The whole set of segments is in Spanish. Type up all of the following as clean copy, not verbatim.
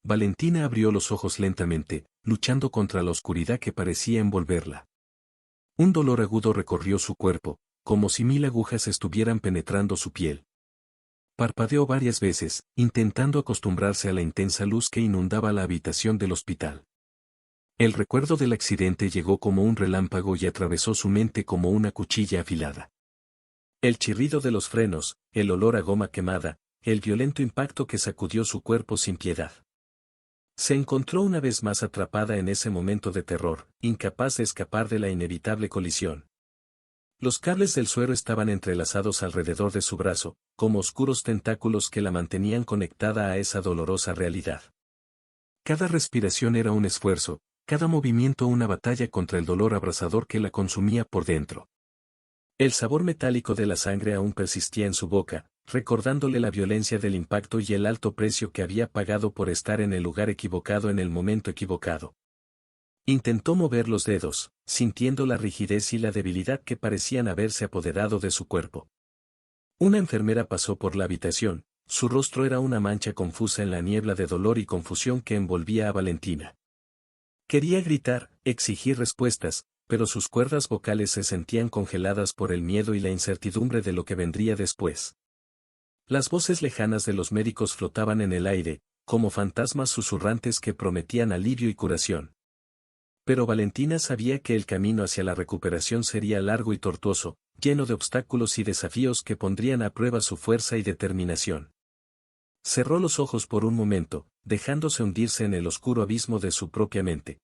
Valentina abrió los ojos lentamente, luchando contra la oscuridad que parecía envolverla. Un dolor agudo recorrió su cuerpo, como si 1000 agujas estuvieran penetrando su piel. Parpadeó varias veces, intentando acostumbrarse a la intensa luz que inundaba la habitación del hospital. El recuerdo del accidente llegó como un relámpago y atravesó su mente como una cuchilla afilada. El chirrido de los frenos, el olor a goma quemada, el violento impacto que sacudió su cuerpo sin piedad. Se encontró una vez más atrapada en ese momento de terror, incapaz de escapar de la inevitable colisión. Los cables del suero estaban entrelazados alrededor de su brazo, como oscuros tentáculos que la mantenían conectada a esa dolorosa realidad. Cada respiración era un esfuerzo, cada movimiento una batalla contra el dolor abrasador que la consumía por dentro. El sabor metálico de la sangre aún persistía en su boca, recordándole la violencia del impacto y el alto precio que había pagado por estar en el lugar equivocado en el momento equivocado. Intentó mover los dedos, sintiendo la rigidez y la debilidad que parecían haberse apoderado de su cuerpo. Una enfermera pasó por la habitación, su rostro era una mancha confusa en la niebla de dolor y confusión que envolvía a Valentina. Quería gritar, exigir respuestas, pero sus cuerdas vocales se sentían congeladas por el miedo y la incertidumbre de lo que vendría después. Las voces lejanas de los médicos flotaban en el aire, como fantasmas susurrantes que prometían alivio y curación. Pero Valentina sabía que el camino hacia la recuperación sería largo y tortuoso, lleno de obstáculos y desafíos que pondrían a prueba su fuerza y determinación. Cerró los ojos por un momento, dejándose hundirse en el oscuro abismo de su propia mente.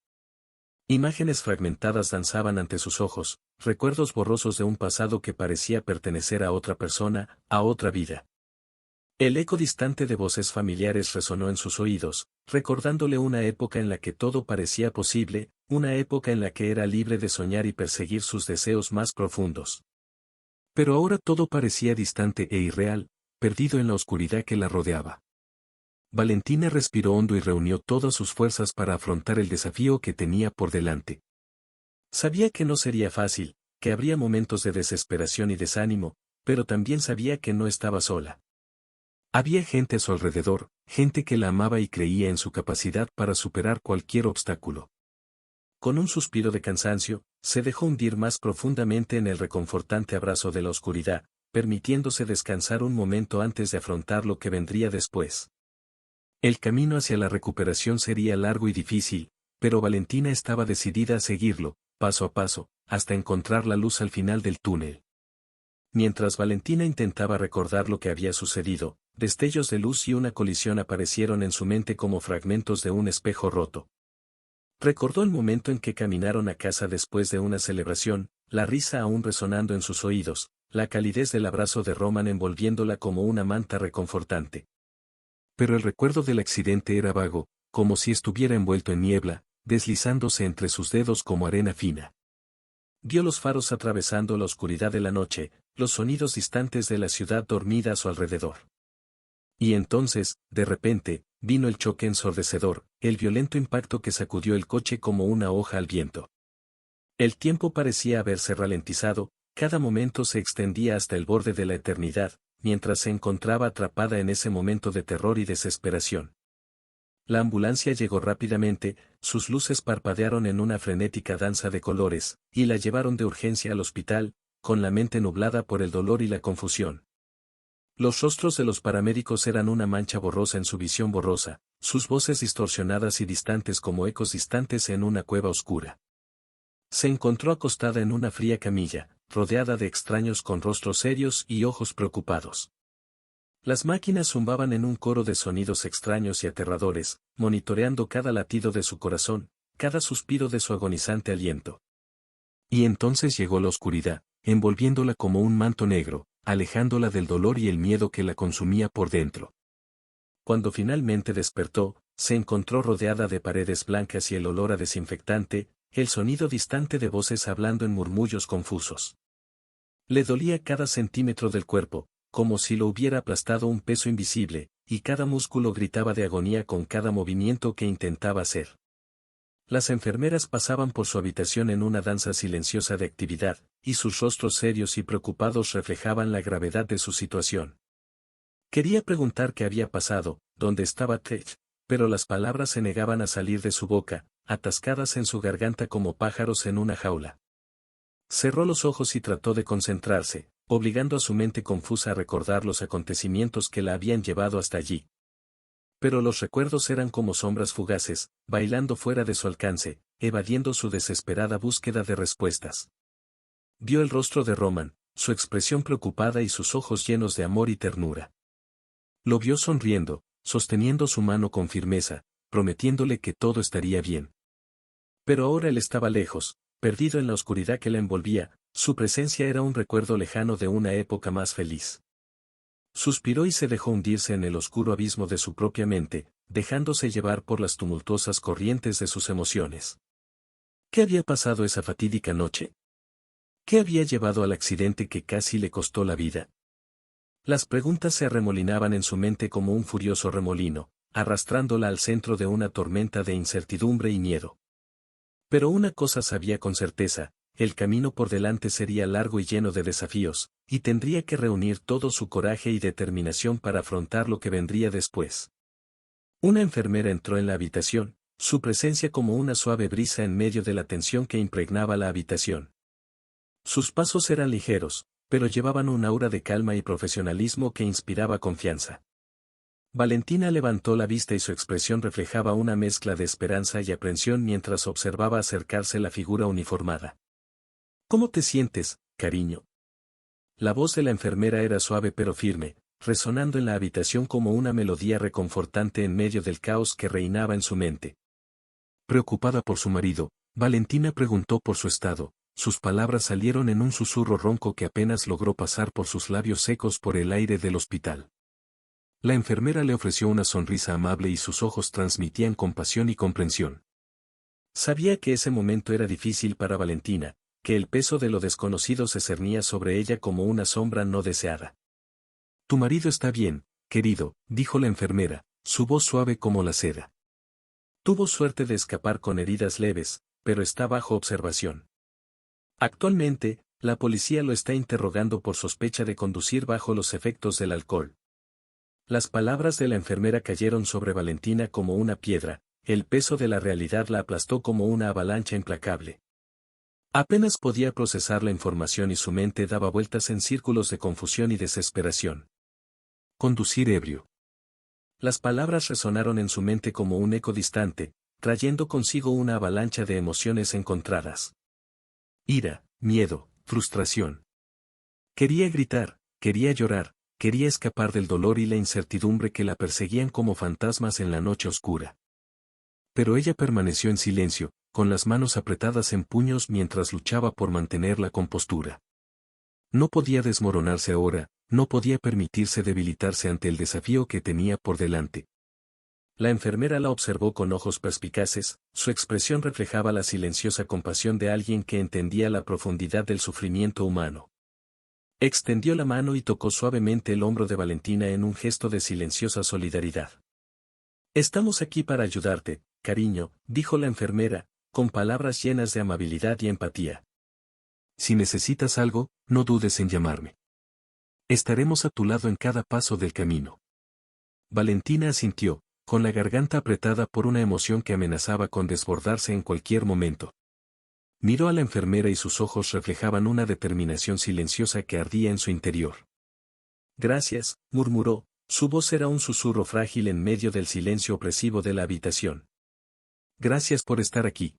Imágenes fragmentadas danzaban ante sus ojos, recuerdos borrosos de un pasado que parecía pertenecer a otra persona, a otra vida. El eco distante de voces familiares resonó en sus oídos, recordándole una época en la que todo parecía posible, una época en la que era libre de soñar y perseguir sus deseos más profundos. Pero ahora todo parecía distante e irreal, perdido en la oscuridad que la rodeaba. Valentina respiró hondo y reunió todas sus fuerzas para afrontar el desafío que tenía por delante. Sabía que no sería fácil, que habría momentos de desesperación y desánimo, pero también sabía que no estaba sola. Había gente a su alrededor, gente que la amaba y creía en su capacidad para superar cualquier obstáculo. Con un suspiro de cansancio, se dejó hundir más profundamente en el reconfortante abrazo de la oscuridad, permitiéndose descansar un momento antes de afrontar lo que vendría después. El camino hacia la recuperación sería largo y difícil, pero Valentina estaba decidida a seguirlo, paso a paso, hasta encontrar la luz al final del túnel. Mientras Valentina intentaba recordar lo que había sucedido, destellos de luz y una colisión aparecieron en su mente como fragmentos de un espejo roto. Recordó el momento en que caminaron a casa después de una celebración, la risa aún resonando en sus oídos, la calidez del abrazo de Roman envolviéndola como una manta reconfortante. Pero el recuerdo del accidente era vago, como si estuviera envuelto en niebla, deslizándose entre sus dedos como arena fina. Vio los faros atravesando la oscuridad de la noche, los sonidos distantes de la ciudad dormida a su alrededor. Y entonces, de repente, vino el choque ensordecedor, el violento impacto que sacudió el coche como una hoja al viento. El tiempo parecía haberse ralentizado, cada momento se extendía hasta el borde de la eternidad, mientras se encontraba atrapada en ese momento de terror y desesperación. La ambulancia llegó rápidamente, sus luces parpadearon en una frenética danza de colores, y la llevaron de urgencia al hospital, con la mente nublada por el dolor y la confusión. Los rostros de los paramédicos eran una mancha borrosa en su visión borrosa, sus voces distorsionadas y distantes como ecos distantes en una cueva oscura. Se encontró acostada en una fría camilla, rodeada de extraños con rostros serios y ojos preocupados. Las máquinas zumbaban en un coro de sonidos extraños y aterradores, monitoreando cada latido de su corazón, cada suspiro de su agonizante aliento. Y entonces llegó la oscuridad, envolviéndola como un manto negro, alejándola del dolor y el miedo que la consumía por dentro. Cuando finalmente despertó, se encontró rodeada de paredes blancas y el olor a desinfectante, el sonido distante de voces hablando en murmullos confusos. Le dolía cada centímetro del cuerpo, como si lo hubiera aplastado un peso invisible, y cada músculo gritaba de agonía con cada movimiento que intentaba hacer. Las enfermeras pasaban por su habitación en una danza silenciosa de actividad, y sus rostros serios y preocupados reflejaban la gravedad de su situación. Quería preguntar qué había pasado, dónde estaba Ted, pero las palabras se negaban a salir de su boca, atascadas en su garganta como pájaros en una jaula. Cerró los ojos y trató de concentrarse, obligando a su mente confusa a recordar los acontecimientos que la habían llevado hasta allí. Pero los recuerdos eran como sombras fugaces, bailando fuera de su alcance, evadiendo su desesperada búsqueda de respuestas. Vio el rostro de Roman, su expresión preocupada y sus ojos llenos de amor y ternura. Lo vio sonriendo, sosteniendo su mano con firmeza, prometiéndole que todo estaría bien. Pero ahora él estaba lejos, perdido en la oscuridad que la envolvía, su presencia era un recuerdo lejano de una época más feliz. Suspiró y se dejó hundirse en el oscuro abismo de su propia mente, dejándose llevar por las tumultuosas corrientes de sus emociones. ¿Qué había pasado esa fatídica noche? ¿Qué había llevado al accidente que casi le costó la vida? Las preguntas se arremolinaban en su mente como un furioso remolino, arrastrándola al centro de una tormenta de incertidumbre y miedo. Pero una cosa sabía con certeza, el camino por delante sería largo y lleno de desafíos, y tendría que reunir todo su coraje y determinación para afrontar lo que vendría después. Una enfermera entró en la habitación, su presencia como una suave brisa en medio de la tensión que impregnaba la habitación. Sus pasos eran ligeros, pero llevaban un aura de calma y profesionalismo que inspiraba confianza. Valentina levantó la vista y su expresión reflejaba una mezcla de esperanza y aprensión mientras observaba acercarse la figura uniformada. ¿Cómo te sientes, cariño? La voz de la enfermera era suave pero firme, resonando en la habitación como una melodía reconfortante en medio del caos que reinaba en su mente. Preocupada por su marido, Valentina preguntó por su estado. Sus palabras salieron en un susurro ronco que apenas logró pasar por sus labios secos por el aire del hospital. La enfermera le ofreció una sonrisa amable y sus ojos transmitían compasión y comprensión. Sabía que ese momento era difícil para Valentina, que el peso de lo desconocido se cernía sobre ella como una sombra no deseada. Tu marido está bien, querido, dijo la enfermera, su voz suave como la seda. Tuvo suerte de escapar con heridas leves, pero está bajo observación. Actualmente, la policía lo está interrogando por sospecha de conducir bajo los efectos del alcohol. Las palabras de la enfermera cayeron sobre Valentina como una piedra, el peso de la realidad la aplastó como una avalancha implacable. Apenas podía procesar la información y su mente daba vueltas en círculos de confusión y desesperación. Conducir ebrio. Las palabras resonaron en su mente como un eco distante, trayendo consigo una avalancha de emociones encontradas. Ira, miedo, frustración. Quería gritar, quería llorar, quería escapar del dolor y la incertidumbre que la perseguían como fantasmas en la noche oscura. Pero ella permaneció en silencio, con las manos apretadas en puños mientras luchaba por mantener la compostura. No podía desmoronarse ahora, no podía permitirse debilitarse ante el desafío que tenía por delante. La enfermera la observó con ojos perspicaces, su expresión reflejaba la silenciosa compasión de alguien que entendía la profundidad del sufrimiento humano. Extendió la mano y tocó suavemente el hombro de Valentina en un gesto de silenciosa solidaridad. Estamos aquí para ayudarte, cariño, dijo la enfermera, con palabras llenas de amabilidad y empatía. Si necesitas algo, no dudes en llamarme. Estaremos a tu lado en cada paso del camino. Valentina asintió, con la garganta apretada por una emoción que amenazaba con desbordarse en cualquier momento. Miró a la enfermera y sus ojos reflejaban una determinación silenciosa que ardía en su interior. Gracias, murmuró, su voz era un susurro frágil en medio del silencio opresivo de la habitación. Gracias por estar aquí.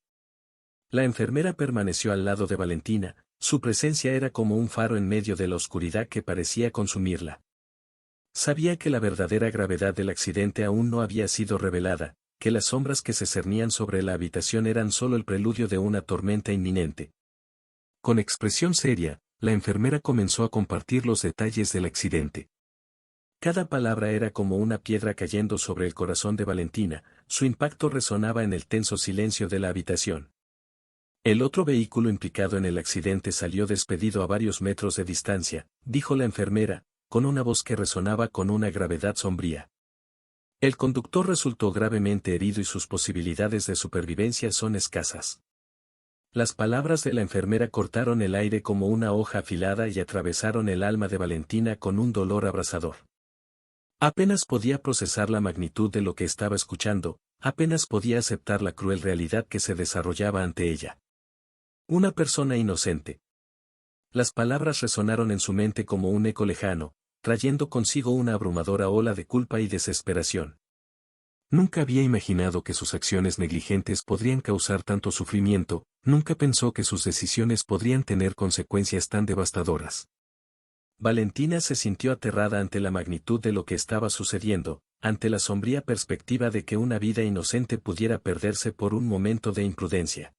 La enfermera permaneció al lado de Valentina, su presencia era como un faro en medio de la oscuridad que parecía consumirla. Sabía que la verdadera gravedad del accidente aún no había sido revelada, que las sombras que se cernían sobre la habitación eran solo el preludio de una tormenta inminente. Con expresión seria, la enfermera comenzó a compartir los detalles del accidente. Cada palabra era como una piedra cayendo sobre el corazón de Valentina, su impacto resonaba en el tenso silencio de la habitación. El otro vehículo implicado en el accidente salió despedido a varios metros de distancia, dijo la enfermera, con una voz que resonaba con una gravedad sombría. El conductor resultó gravemente herido y sus posibilidades de supervivencia son escasas. Las palabras de la enfermera cortaron el aire como una hoja afilada y atravesaron el alma de Valentina con un dolor abrasador. Apenas podía procesar la magnitud de lo que estaba escuchando, apenas podía aceptar la cruel realidad que se desarrollaba ante ella. Una persona inocente. Las palabras resonaron en su mente como un eco lejano, trayendo consigo una abrumadora ola de culpa y desesperación. Nunca había imaginado que sus acciones negligentes podrían causar tanto sufrimiento, nunca pensó que sus decisiones podrían tener consecuencias tan devastadoras. Valentina se sintió aterrada ante la magnitud de lo que estaba sucediendo, ante la sombría perspectiva de que una vida inocente pudiera perderse por un momento de imprudencia.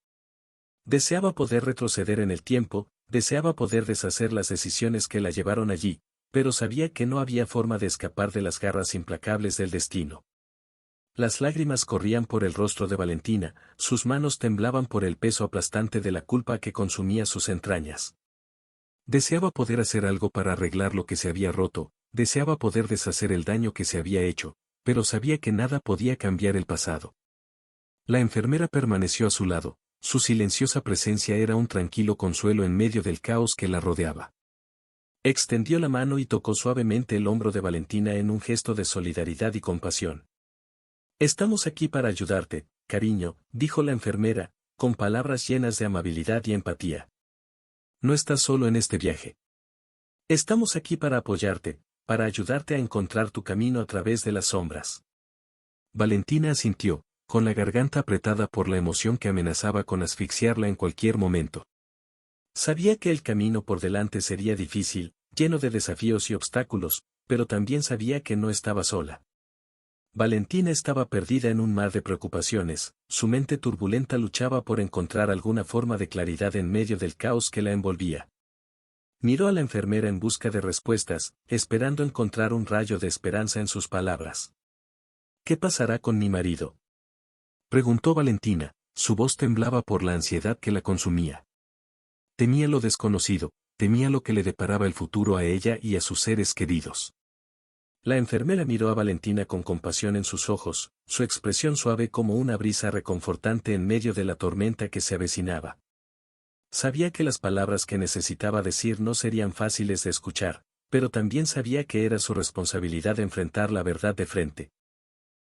Deseaba poder retroceder en el tiempo, deseaba poder deshacer las decisiones que la llevaron allí, pero sabía que no había forma de escapar de las garras implacables del destino. Las lágrimas corrían por el rostro de Valentina, sus manos temblaban por el peso aplastante de la culpa que consumía sus entrañas. Deseaba poder hacer algo para arreglar lo que se había roto, deseaba poder deshacer el daño que se había hecho, pero sabía que nada podía cambiar el pasado. La enfermera permaneció a su lado, su silenciosa presencia era un tranquilo consuelo en medio del caos que la rodeaba. Extendió la mano y tocó suavemente el hombro de Valentina en un gesto de solidaridad y compasión. «Estamos aquí para ayudarte, cariño», dijo la enfermera, con palabras llenas de amabilidad y empatía. «No estás solo en este viaje. Estamos aquí para apoyarte, para ayudarte a encontrar tu camino a través de las sombras». Valentina asintió, con la garganta apretada por la emoción que amenazaba con asfixiarla en cualquier momento. Sabía que el camino por delante sería difícil, lleno de desafíos y obstáculos, pero también sabía que no estaba sola. Valentina estaba perdida en un mar de preocupaciones, su mente turbulenta luchaba por encontrar alguna forma de claridad en medio del caos que la envolvía. Miró a la enfermera en busca de respuestas, esperando encontrar un rayo de esperanza en sus palabras. «¿Qué pasará con mi marido?», preguntó Valentina, su voz temblaba por la ansiedad que la consumía. Temía lo desconocido, temía lo que le deparaba el futuro a ella y a sus seres queridos. La enfermera miró a Valentina con compasión en sus ojos, su expresión suave como una brisa reconfortante en medio de la tormenta que se avecinaba. Sabía que las palabras que necesitaba decir no serían fáciles de escuchar, pero también sabía que era su responsabilidad enfrentar la verdad de frente.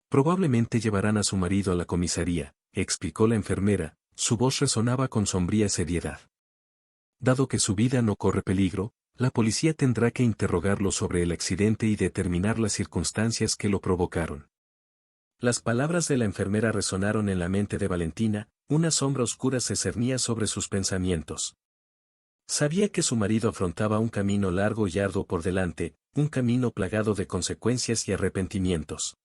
«Probablemente llevarán a su marido a la comisaría», explicó la enfermera, su voz resonaba con sombría seriedad. «Dado que su vida no corre peligro, la policía tendrá que interrogarlo sobre el accidente y determinar las circunstancias que lo provocaron». Las palabras de la enfermera resonaron en la mente de Valentina, una sombra oscura se cernía sobre sus pensamientos. Sabía que su marido afrontaba un camino largo y arduo por delante, un camino plagado de consecuencias y arrepentimientos.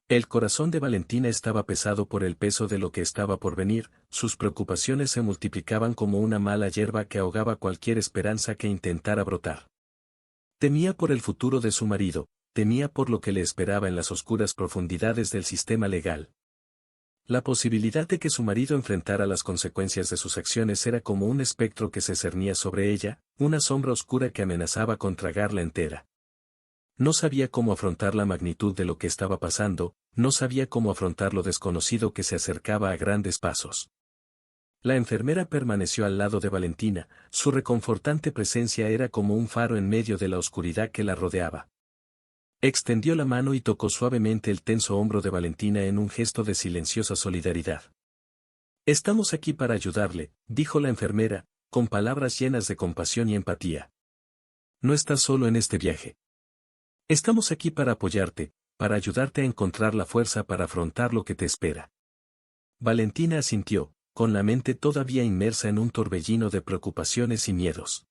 El corazón de Valentina estaba pesado por el peso de lo que estaba por venir, sus preocupaciones se multiplicaban como una mala hierba que ahogaba cualquier esperanza que intentara brotar. Temía por el futuro de su marido, temía por lo que le esperaba en las oscuras profundidades del sistema legal. La posibilidad de que su marido enfrentara las consecuencias de sus acciones era como un espectro que se cernía sobre ella, una sombra oscura que amenazaba con tragarla entera. No sabía cómo afrontar la magnitud de lo que estaba pasando, no sabía cómo afrontar lo desconocido que se acercaba a grandes pasos. La enfermera permaneció al lado de Valentina, su reconfortante presencia era como un faro en medio de la oscuridad que la rodeaba. Extendió la mano y tocó suavemente el tenso hombro de Valentina en un gesto de silenciosa solidaridad. «Estamos aquí para ayudarle», dijo la enfermera, con palabras llenas de compasión y empatía. «No estás solo en este viaje. Estamos aquí para apoyarte, para ayudarte a encontrar la fuerza para afrontar lo que te espera». Valentina asintió, con la mente todavía inmersa en un torbellino de preocupaciones y miedos.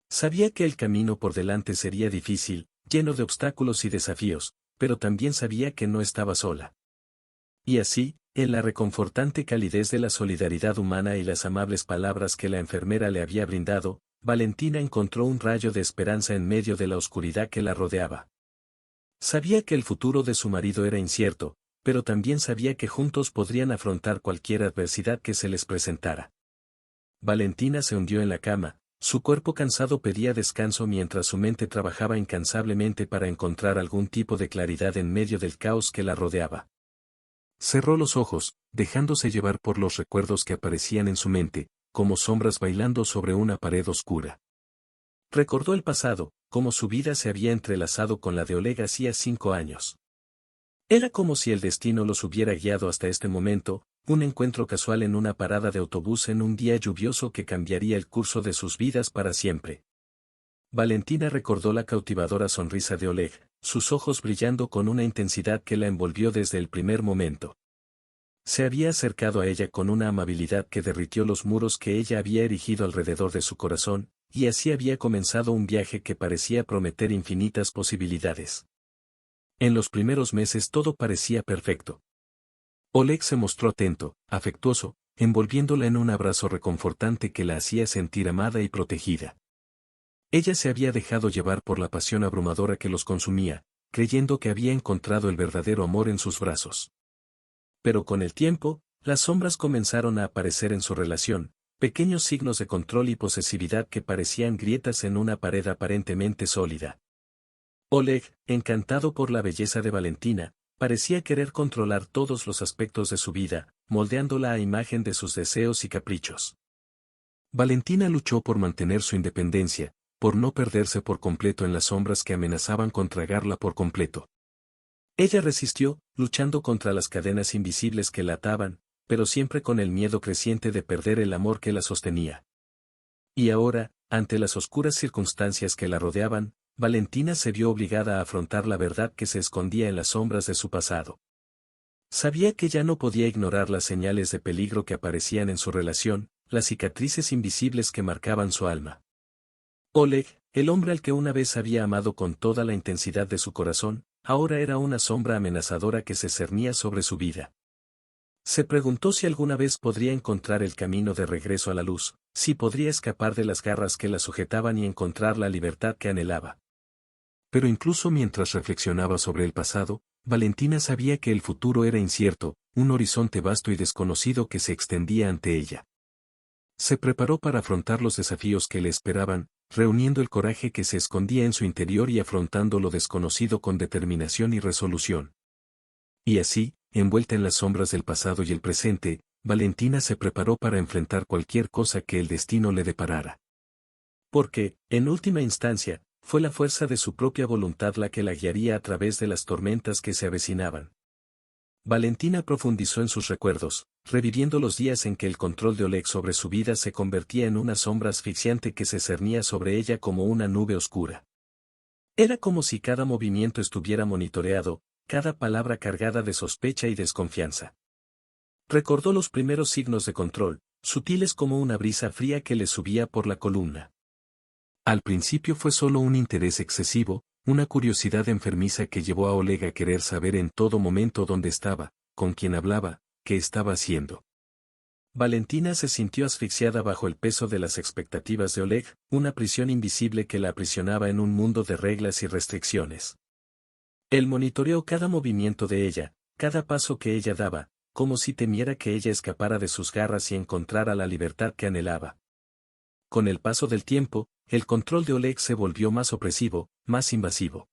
Sabía que el camino por delante sería difícil, lleno de obstáculos y desafíos, pero también sabía que no estaba sola. Y así, en la reconfortante calidez de la solidaridad humana y las amables palabras que la enfermera le había brindado, Valentina encontró un rayo de esperanza en medio de la oscuridad que la rodeaba. Sabía que el futuro de su marido era incierto, pero también sabía que juntos podrían afrontar cualquier adversidad que se les presentara. Valentina se hundió en la cama, su cuerpo cansado pedía descanso mientras su mente trabajaba incansablemente para encontrar algún tipo de claridad en medio del caos que la rodeaba. Cerró los ojos, dejándose llevar por los recuerdos que aparecían en su mente, como sombras bailando sobre una pared oscura. Recordó el pasado, como su vida se había entrelazado con la de Oleg hacía 5 años. Era como si el destino los hubiera guiado hasta este momento, un encuentro casual en una parada de autobús en un día lluvioso que cambiaría el curso de sus vidas para siempre. Valentina recordó la cautivadora sonrisa de Oleg, sus ojos brillando con una intensidad que la envolvió desde el primer momento. Se había acercado a ella con una amabilidad que derritió los muros que ella había erigido alrededor de su corazón, y así había comenzado un viaje que parecía prometer infinitas posibilidades. En los primeros meses todo parecía perfecto. Oleg se mostró atento, afectuoso, envolviéndola en un abrazo reconfortante que la hacía sentir amada y protegida. Ella se había dejado llevar por la pasión abrumadora que los consumía, creyendo que había encontrado el verdadero amor en sus brazos. Pero con el tiempo, las sombras comenzaron a aparecer en su relación, pequeños signos de control y posesividad que parecían grietas en una pared aparentemente sólida. Oleg, encantado por la belleza de Valentina, parecía querer controlar todos los aspectos de su vida, moldeándola a imagen de sus deseos y caprichos. Valentina luchó por mantener su independencia, por no perderse por completo en las sombras que amenazaban con tragarla por completo. Ella resistió, luchando contra las cadenas invisibles que la ataban, pero siempre con el miedo creciente de perder el amor que la sostenía. Y ahora, ante las oscuras circunstancias que la rodeaban, Valentina se vio obligada a afrontar la verdad que se escondía en las sombras de su pasado. Sabía que ya no podía ignorar las señales de peligro que aparecían en su relación, las cicatrices invisibles que marcaban su alma. Oleg, el hombre al que una vez había amado con toda la intensidad de su corazón, ahora era una sombra amenazadora que se cernía sobre su vida. Se preguntó si alguna vez podría encontrar el camino de regreso a la luz, si podría escapar de las garras que la sujetaban y encontrar la libertad que anhelaba. Pero incluso mientras reflexionaba sobre el pasado, Valentina sabía que el futuro era incierto, un horizonte vasto y desconocido que se extendía ante ella. Se preparó para afrontar los desafíos que le esperaban, reuniendo el coraje que se escondía en su interior y afrontando lo desconocido con determinación y resolución. Y así, envuelta en las sombras del pasado y el presente, Valentina se preparó para enfrentar cualquier cosa que el destino le deparara. Porque, en última instancia, fue la fuerza de su propia voluntad la que la guiaría a través de las tormentas que se avecinaban. Valentina profundizó en sus recuerdos, reviviendo los días en que el control de Oleg sobre su vida se convertía en una sombra asfixiante que se cernía sobre ella como una nube oscura. Era como si cada movimiento estuviera monitoreado, cada palabra cargada de sospecha y desconfianza. Recordó los primeros signos de control, sutiles como una brisa fría que le subía por la columna. Al principio fue solo un interés excesivo, una curiosidad enfermiza que llevó a Oleg a querer saber en todo momento dónde estaba, con quién hablaba, qué estaba haciendo. Valentina se sintió asfixiada bajo el peso de las expectativas de Oleg, una prisión invisible que la aprisionaba en un mundo de reglas y restricciones. Él monitoreó cada movimiento de ella, cada paso que ella daba, como si temiera que ella escapara de sus garras y encontrara la libertad que anhelaba. Con el paso del tiempo, el control de Oleg se volvió más opresivo, más invasivo.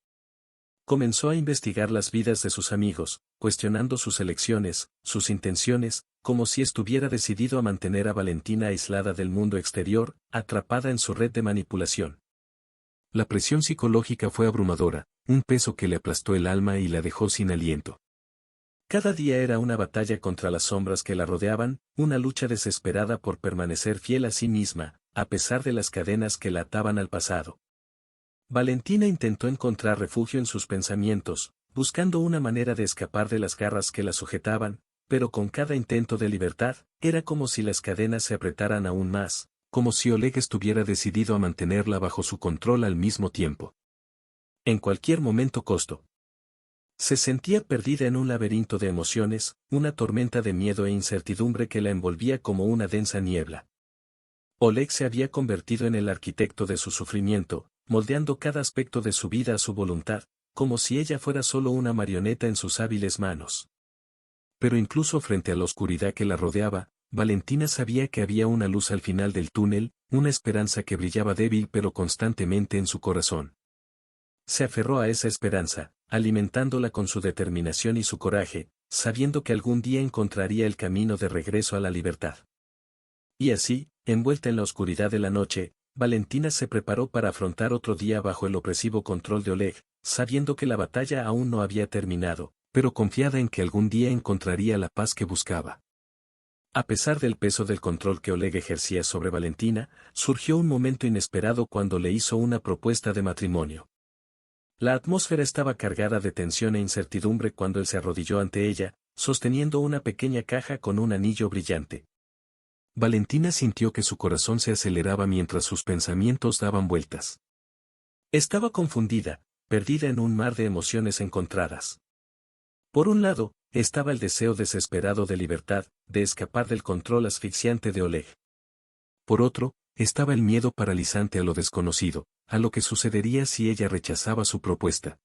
Comenzó a investigar las vidas de sus amigos, cuestionando sus elecciones, sus intenciones, como si estuviera decidido a mantener a Valentina aislada del mundo exterior, atrapada en su red de manipulación. La presión psicológica fue abrumadora, un peso que le aplastó el alma y la dejó sin aliento. Cada día era una batalla contra las sombras que la rodeaban, una lucha desesperada por permanecer fiel a sí misma, a pesar de las cadenas que la ataban al pasado. Valentina intentó encontrar refugio en sus pensamientos, buscando una manera de escapar de las garras que la sujetaban, pero con cada intento de libertad, era como si las cadenas se apretaran aún más, como si Oleg estuviera decidido a mantenerla bajo su control al mismo tiempo. En cualquier momento costo. Se sentía perdida en un laberinto de emociones, una tormenta de miedo e incertidumbre que la envolvía como una densa niebla. Oleg se había convertido en el arquitecto de su sufrimiento, moldeando cada aspecto de su vida a su voluntad, como si ella fuera solo una marioneta en sus hábiles manos. Pero incluso frente a la oscuridad que la rodeaba, Valentina sabía que había una luz al final del túnel, una esperanza que brillaba débil pero constantemente en su corazón. Se aferró a esa esperanza, alimentándola con su determinación y su coraje, sabiendo que algún día encontraría el camino de regreso a la libertad. Y así, envuelta en la oscuridad de la noche, Valentina se preparó para afrontar otro día bajo el opresivo control de Oleg, sabiendo que la batalla aún no había terminado, pero confiada en que algún día encontraría la paz que buscaba. A pesar del peso del control que Oleg ejercía sobre Valentina, surgió un momento inesperado cuando le hizo una propuesta de matrimonio. La atmósfera estaba cargada de tensión e incertidumbre cuando él se arrodilló ante ella, sosteniendo una pequeña caja con un anillo brillante. Valentina sintió que su corazón se aceleraba mientras sus pensamientos daban vueltas. Estaba confundida, perdida en un mar de emociones encontradas. Por un lado, estaba el deseo desesperado de libertad, de escapar del control asfixiante de Oleg. Por otro, estaba el miedo paralizante a lo desconocido, a lo que sucedería si ella rechazaba su propuesta.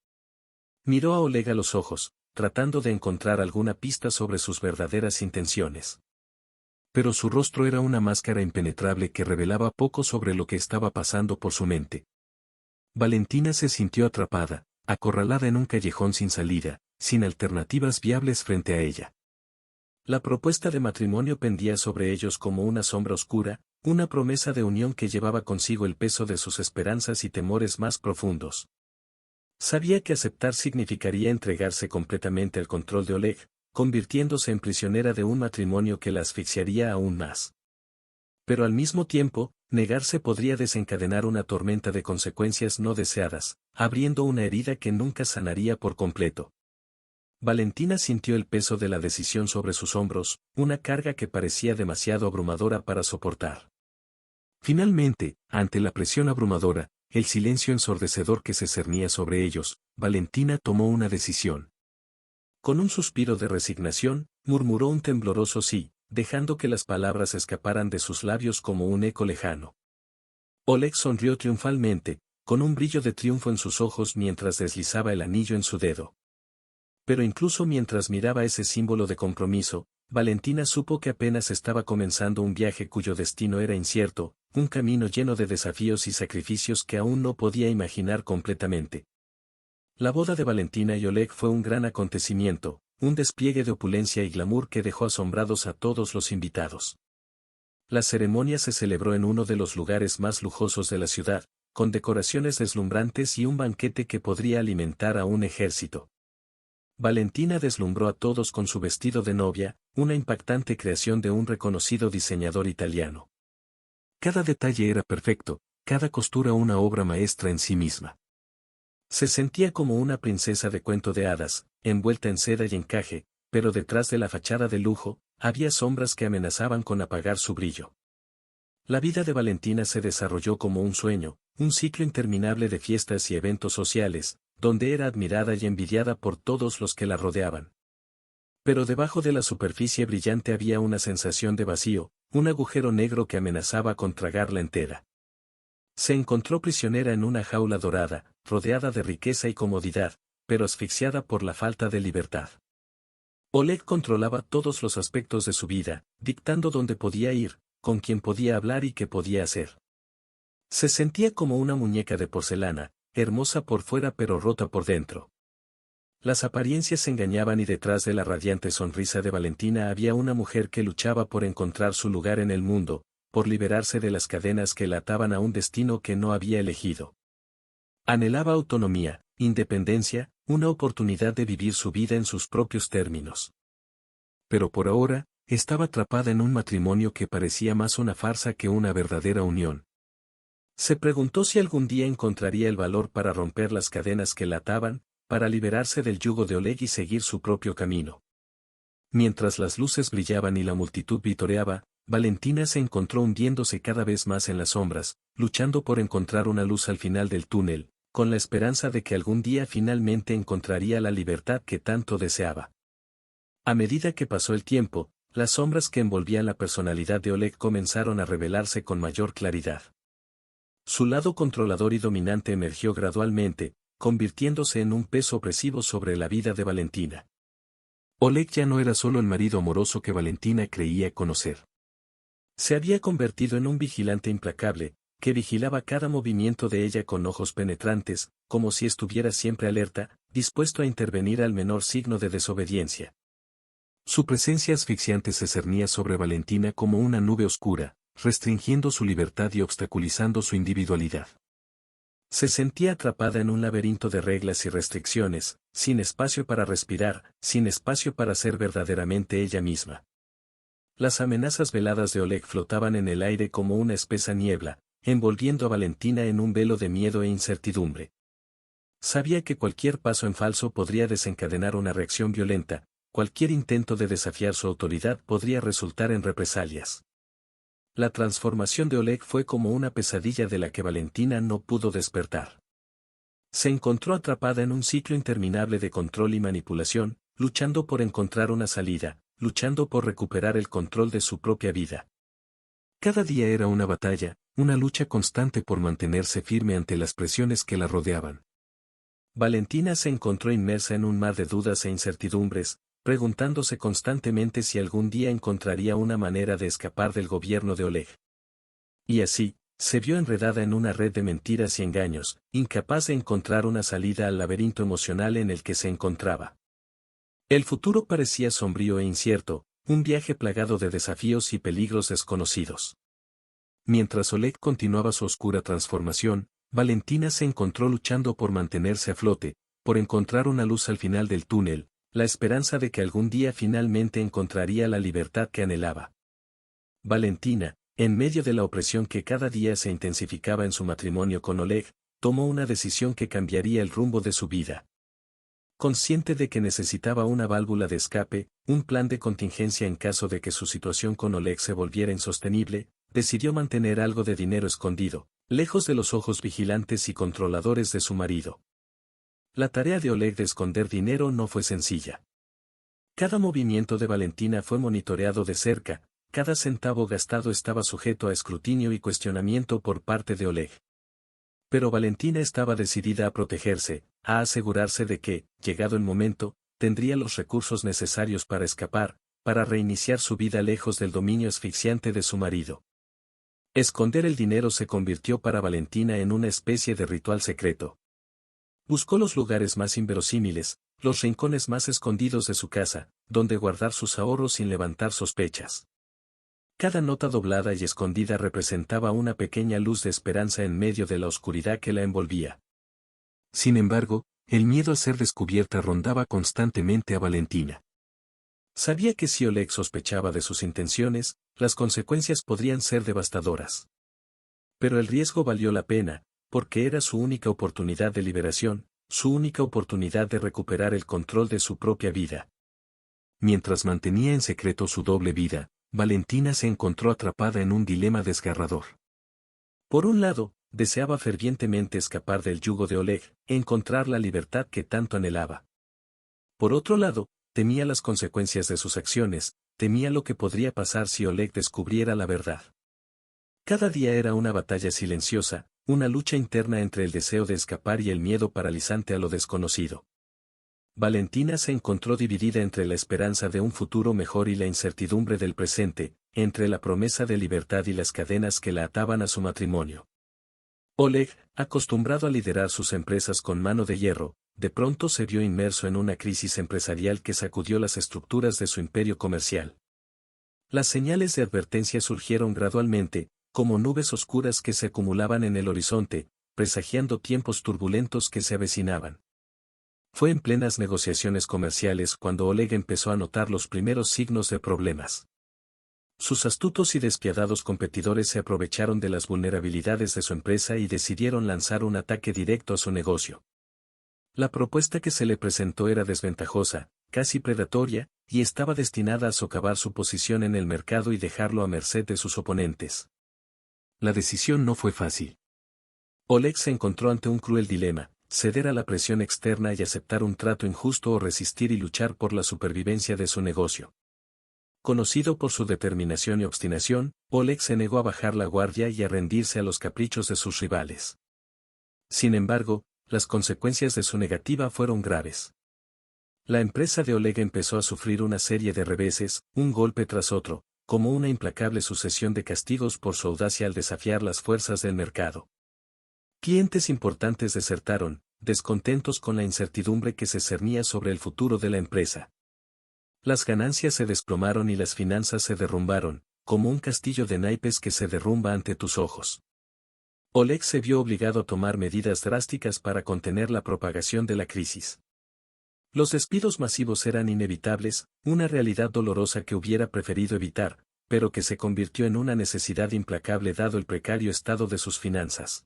Miró a Oleg a los ojos, tratando de encontrar alguna pista sobre sus verdaderas intenciones. Pero su rostro era una máscara impenetrable que revelaba poco sobre lo que estaba pasando por su mente. Valentina se sintió atrapada, acorralada en un callejón sin salida, sin alternativas viables frente a ella. La propuesta de matrimonio pendía sobre ellos como una sombra oscura, una promesa de unión que llevaba consigo el peso de sus esperanzas y temores más profundos. Sabía que aceptar significaría entregarse completamente al control de Oleg, convirtiéndose en prisionera de un matrimonio que la asfixiaría aún más. Pero al mismo tiempo, negarse podría desencadenar una tormenta de consecuencias no deseadas, abriendo una herida que nunca sanaría por completo. Valentina sintió el peso de la decisión sobre sus hombros, una carga que parecía demasiado abrumadora para soportar. Finalmente, ante la presión abrumadora, el silencio ensordecedor que se cernía sobre ellos, Valentina tomó una decisión. Con un suspiro de resignación, murmuró un tembloroso sí, dejando que las palabras escaparan de sus labios como un eco lejano. Oleg sonrió triunfalmente, con un brillo de triunfo en sus ojos mientras deslizaba el anillo en su dedo. Pero incluso mientras miraba ese símbolo de compromiso, Valentina supo que apenas estaba comenzando un viaje cuyo destino era incierto, un camino lleno de desafíos y sacrificios que aún no podía imaginar completamente. La boda de Valentina y Oleg fue un gran acontecimiento, un despliegue de opulencia y glamour que dejó asombrados a todos los invitados. La ceremonia se celebró en uno de los lugares más lujosos de la ciudad, con decoraciones deslumbrantes y un banquete que podría alimentar a un ejército. Valentina deslumbró a todos con su vestido de novia, una impactante creación de un reconocido diseñador italiano. Cada detalle era perfecto, cada costura una obra maestra en sí misma. Se sentía como una princesa de cuento de hadas, envuelta en seda y encaje, pero detrás de la fachada de lujo, había sombras que amenazaban con apagar su brillo. La vida de Valentina se desarrolló como un sueño, un ciclo interminable de fiestas y eventos sociales, donde era admirada y envidiada por todos los que la rodeaban. Pero debajo de la superficie brillante había una sensación de vacío, un agujero negro que amenazaba con tragarla entera. Se encontró prisionera en una jaula dorada, rodeada de riqueza y comodidad, pero asfixiada por la falta de libertad. Oleg controlaba todos los aspectos de su vida, dictando dónde podía ir, con quién podía hablar y qué podía hacer. Se sentía como una muñeca de porcelana, hermosa por fuera pero rota por dentro. Las apariencias se engañaban y detrás de la radiante sonrisa de Valentina había una mujer que luchaba por encontrar su lugar en el mundo, por liberarse de las cadenas que la ataban a un destino que no había elegido. Anhelaba autonomía, independencia, una oportunidad de vivir su vida en sus propios términos. Pero por ahora, estaba atrapada en un matrimonio que parecía más una farsa que una verdadera unión. Se preguntó si algún día encontraría el valor para romper las cadenas que la ataban, para liberarse del yugo de Oleg y seguir su propio camino. Mientras las luces brillaban y la multitud vitoreaba, Valentina se encontró hundiéndose cada vez más en las sombras, luchando por encontrar una luz al final del túnel, con la esperanza de que algún día finalmente encontraría la libertad que tanto deseaba. A medida que pasó el tiempo, las sombras que envolvían la personalidad de Oleg comenzaron a revelarse con mayor claridad. Su lado controlador y dominante emergió gradualmente, convirtiéndose en un peso opresivo sobre la vida de Valentina. Oleg ya no era solo el marido amoroso que Valentina creía conocer. Se había convertido en un vigilante implacable, que vigilaba cada movimiento de ella con ojos penetrantes, como si estuviera siempre alerta, dispuesto a intervenir al menor signo de desobediencia. Su presencia asfixiante se cernía sobre Valentina como una nube oscura, restringiendo su libertad y obstaculizando su individualidad. Se sentía atrapada en un laberinto de reglas y restricciones, sin espacio para respirar, sin espacio para ser verdaderamente ella misma. Las amenazas veladas de Oleg flotaban en el aire como una espesa niebla, envolviendo a Valentina en un velo de miedo e incertidumbre. Sabía que cualquier paso en falso podría desencadenar una reacción violenta, cualquier intento de desafiar su autoridad podría resultar en represalias. La transformación de Oleg fue como una pesadilla de la que Valentina no pudo despertar. Se encontró atrapada en un ciclo interminable de control y manipulación, luchando por encontrar una salida, luchando por recuperar el control de su propia vida. Cada día era una batalla, una lucha constante por mantenerse firme ante las presiones que la rodeaban. Valentina se encontró inmersa en un mar de dudas e incertidumbres, preguntándose constantemente si algún día encontraría una manera de escapar del gobierno de Oleg. Y así, se vio enredada en una red de mentiras y engaños, incapaz de encontrar una salida al laberinto emocional en el que se encontraba. El futuro parecía sombrío e incierto, un viaje plagado de desafíos y peligros desconocidos. Mientras Oleg continuaba su oscura transformación, Valentina se encontró luchando por mantenerse a flote, por encontrar una luz al final del túnel, la esperanza de que algún día finalmente encontraría la libertad que anhelaba. Valentina, en medio de la opresión que cada día se intensificaba en su matrimonio con Oleg, tomó una decisión que cambiaría el rumbo de su vida. Consciente de que necesitaba una válvula de escape, un plan de contingencia en caso de que su situación con Oleg se volviera insostenible, decidió mantener algo de dinero escondido, lejos de los ojos vigilantes y controladores de su marido. La tarea de Oleg de esconder dinero no fue sencilla. Cada movimiento de Valentina fue monitoreado de cerca, cada centavo gastado estaba sujeto a escrutinio y cuestionamiento por parte de Oleg. Pero Valentina estaba decidida a protegerse, a asegurarse de que, llegado el momento, tendría los recursos necesarios para escapar, para reiniciar su vida lejos del dominio asfixiante de su marido. Esconder el dinero se convirtió para Valentina en una especie de ritual secreto. Buscó los lugares más inverosímiles, los rincones más escondidos de su casa, donde guardar sus ahorros sin levantar sospechas. Cada nota doblada y escondida representaba una pequeña luz de esperanza en medio de la oscuridad que la envolvía. Sin embargo, el miedo a ser descubierta rondaba constantemente a Valentina. Sabía que si Oleg sospechaba de sus intenciones, las consecuencias podrían ser devastadoras. Pero el riesgo valió la pena, porque era su única oportunidad de liberación, su única oportunidad de recuperar el control de su propia vida. Mientras mantenía en secreto su doble vida, Valentina se encontró atrapada en un dilema desgarrador. Por un lado, deseaba fervientemente escapar del yugo de Oleg, encontrar la libertad que tanto anhelaba. Por otro lado, temía las consecuencias de sus acciones, temía lo que podría pasar si Oleg descubriera la verdad. Cada día era una batalla silenciosa, una lucha interna entre el deseo de escapar y el miedo paralizante a lo desconocido. Valentina se encontró dividida entre la esperanza de un futuro mejor y la incertidumbre del presente, entre la promesa de libertad y las cadenas que la ataban a su matrimonio. Oleg, acostumbrado a liderar sus empresas con mano de hierro, de pronto se vio inmerso en una crisis empresarial que sacudió las estructuras de su imperio comercial. Las señales de advertencia surgieron gradualmente, como nubes oscuras que se acumulaban en el horizonte, presagiando tiempos turbulentos que se avecinaban. Fue en plenas negociaciones comerciales cuando Oleg empezó a notar los primeros signos de problemas. Sus astutos y despiadados competidores se aprovecharon de las vulnerabilidades de su empresa y decidieron lanzar un ataque directo a su negocio. La propuesta que se le presentó era desventajosa, casi predatoria, y estaba destinada a socavar su posición en el mercado y dejarlo a merced de sus oponentes. La decisión no fue fácil. Oleg se encontró ante un cruel dilema: ceder a la presión externa y aceptar un trato injusto o resistir y luchar por la supervivencia de su negocio. Conocido por su determinación y obstinación, Oleg se negó a bajar la guardia y a rendirse a los caprichos de sus rivales. Sin embargo, las consecuencias de su negativa fueron graves. La empresa de Oleg empezó a sufrir una serie de reveses, un golpe tras otro, como una implacable sucesión de castigos por su audacia al desafiar las fuerzas del mercado. Clientes importantes desertaron, descontentos con la incertidumbre que se cernía sobre el futuro de la empresa. Las ganancias se desplomaron y las finanzas se derrumbaron, como un castillo de naipes que se derrumba ante tus ojos. Oleg se vio obligado a tomar medidas drásticas para contener la propagación de la crisis. Los despidos masivos eran inevitables, una realidad dolorosa que hubiera preferido evitar, pero que se convirtió en una necesidad implacable dado el precario estado de sus finanzas.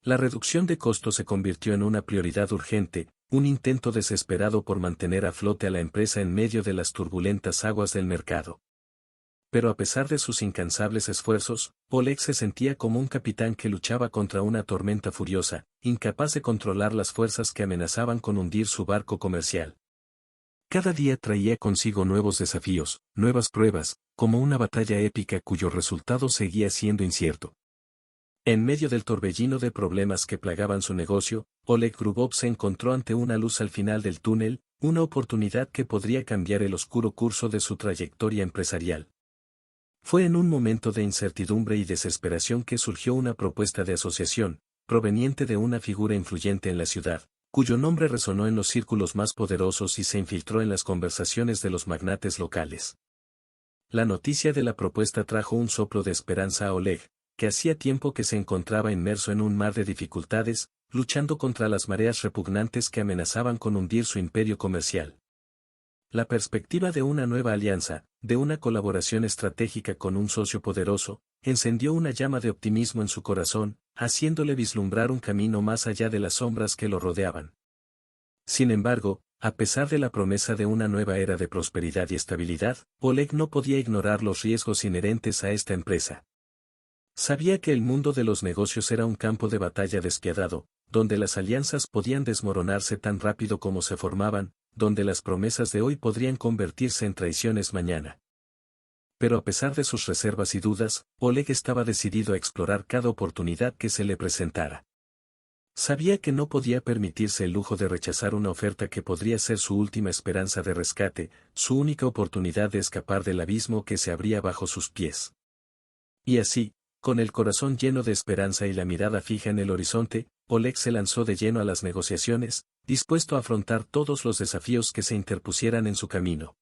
La reducción de costos se convirtió en una prioridad urgente, un intento desesperado por mantener a flote a la empresa en medio de las turbulentas aguas del mercado. Pero a pesar de sus incansables esfuerzos, Oleg se sentía como un capitán que luchaba contra una tormenta furiosa, incapaz de controlar las fuerzas que amenazaban con hundir su barco comercial. Cada día traía consigo nuevos desafíos, nuevas pruebas, como una batalla épica cuyo resultado seguía siendo incierto. En medio del torbellino de problemas que plagaban su negocio, Oleg Grubov se encontró ante una luz al final del túnel, una oportunidad que podría cambiar el oscuro curso de su trayectoria empresarial. Fue en un momento de incertidumbre y desesperación que surgió una propuesta de asociación, proveniente de una figura influyente en la ciudad, cuyo nombre resonó en los círculos más poderosos y se infiltró en las conversaciones de los magnates locales. La noticia de la propuesta trajo un soplo de esperanza a Oleg, que hacía tiempo que se encontraba inmerso en un mar de dificultades, luchando contra las mareas repugnantes que amenazaban con hundir su imperio comercial. La perspectiva de una nueva alianza, de una colaboración estratégica con un socio poderoso, encendió una llama de optimismo en su corazón, haciéndole vislumbrar un camino más allá de las sombras que lo rodeaban. Sin embargo, a pesar de la promesa de una nueva era de prosperidad y estabilidad, Oleg no podía ignorar los riesgos inherentes a esta empresa. Sabía que el mundo de los negocios era un campo de batalla despiadado, donde las alianzas podían desmoronarse tan rápido como se formaban, donde las promesas de hoy podrían convertirse en traiciones mañana. Pero a pesar de sus reservas y dudas, Oleg estaba decidido a explorar cada oportunidad que se le presentara. Sabía que no podía permitirse el lujo de rechazar una oferta que podría ser su última esperanza de rescate, su única oportunidad de escapar del abismo que se abría bajo sus pies. Y así, con el corazón lleno de esperanza y la mirada fija en el horizonte, Oleg se lanzó de lleno a las negociaciones, dispuesto a afrontar todos los desafíos que se interpusieran en su camino.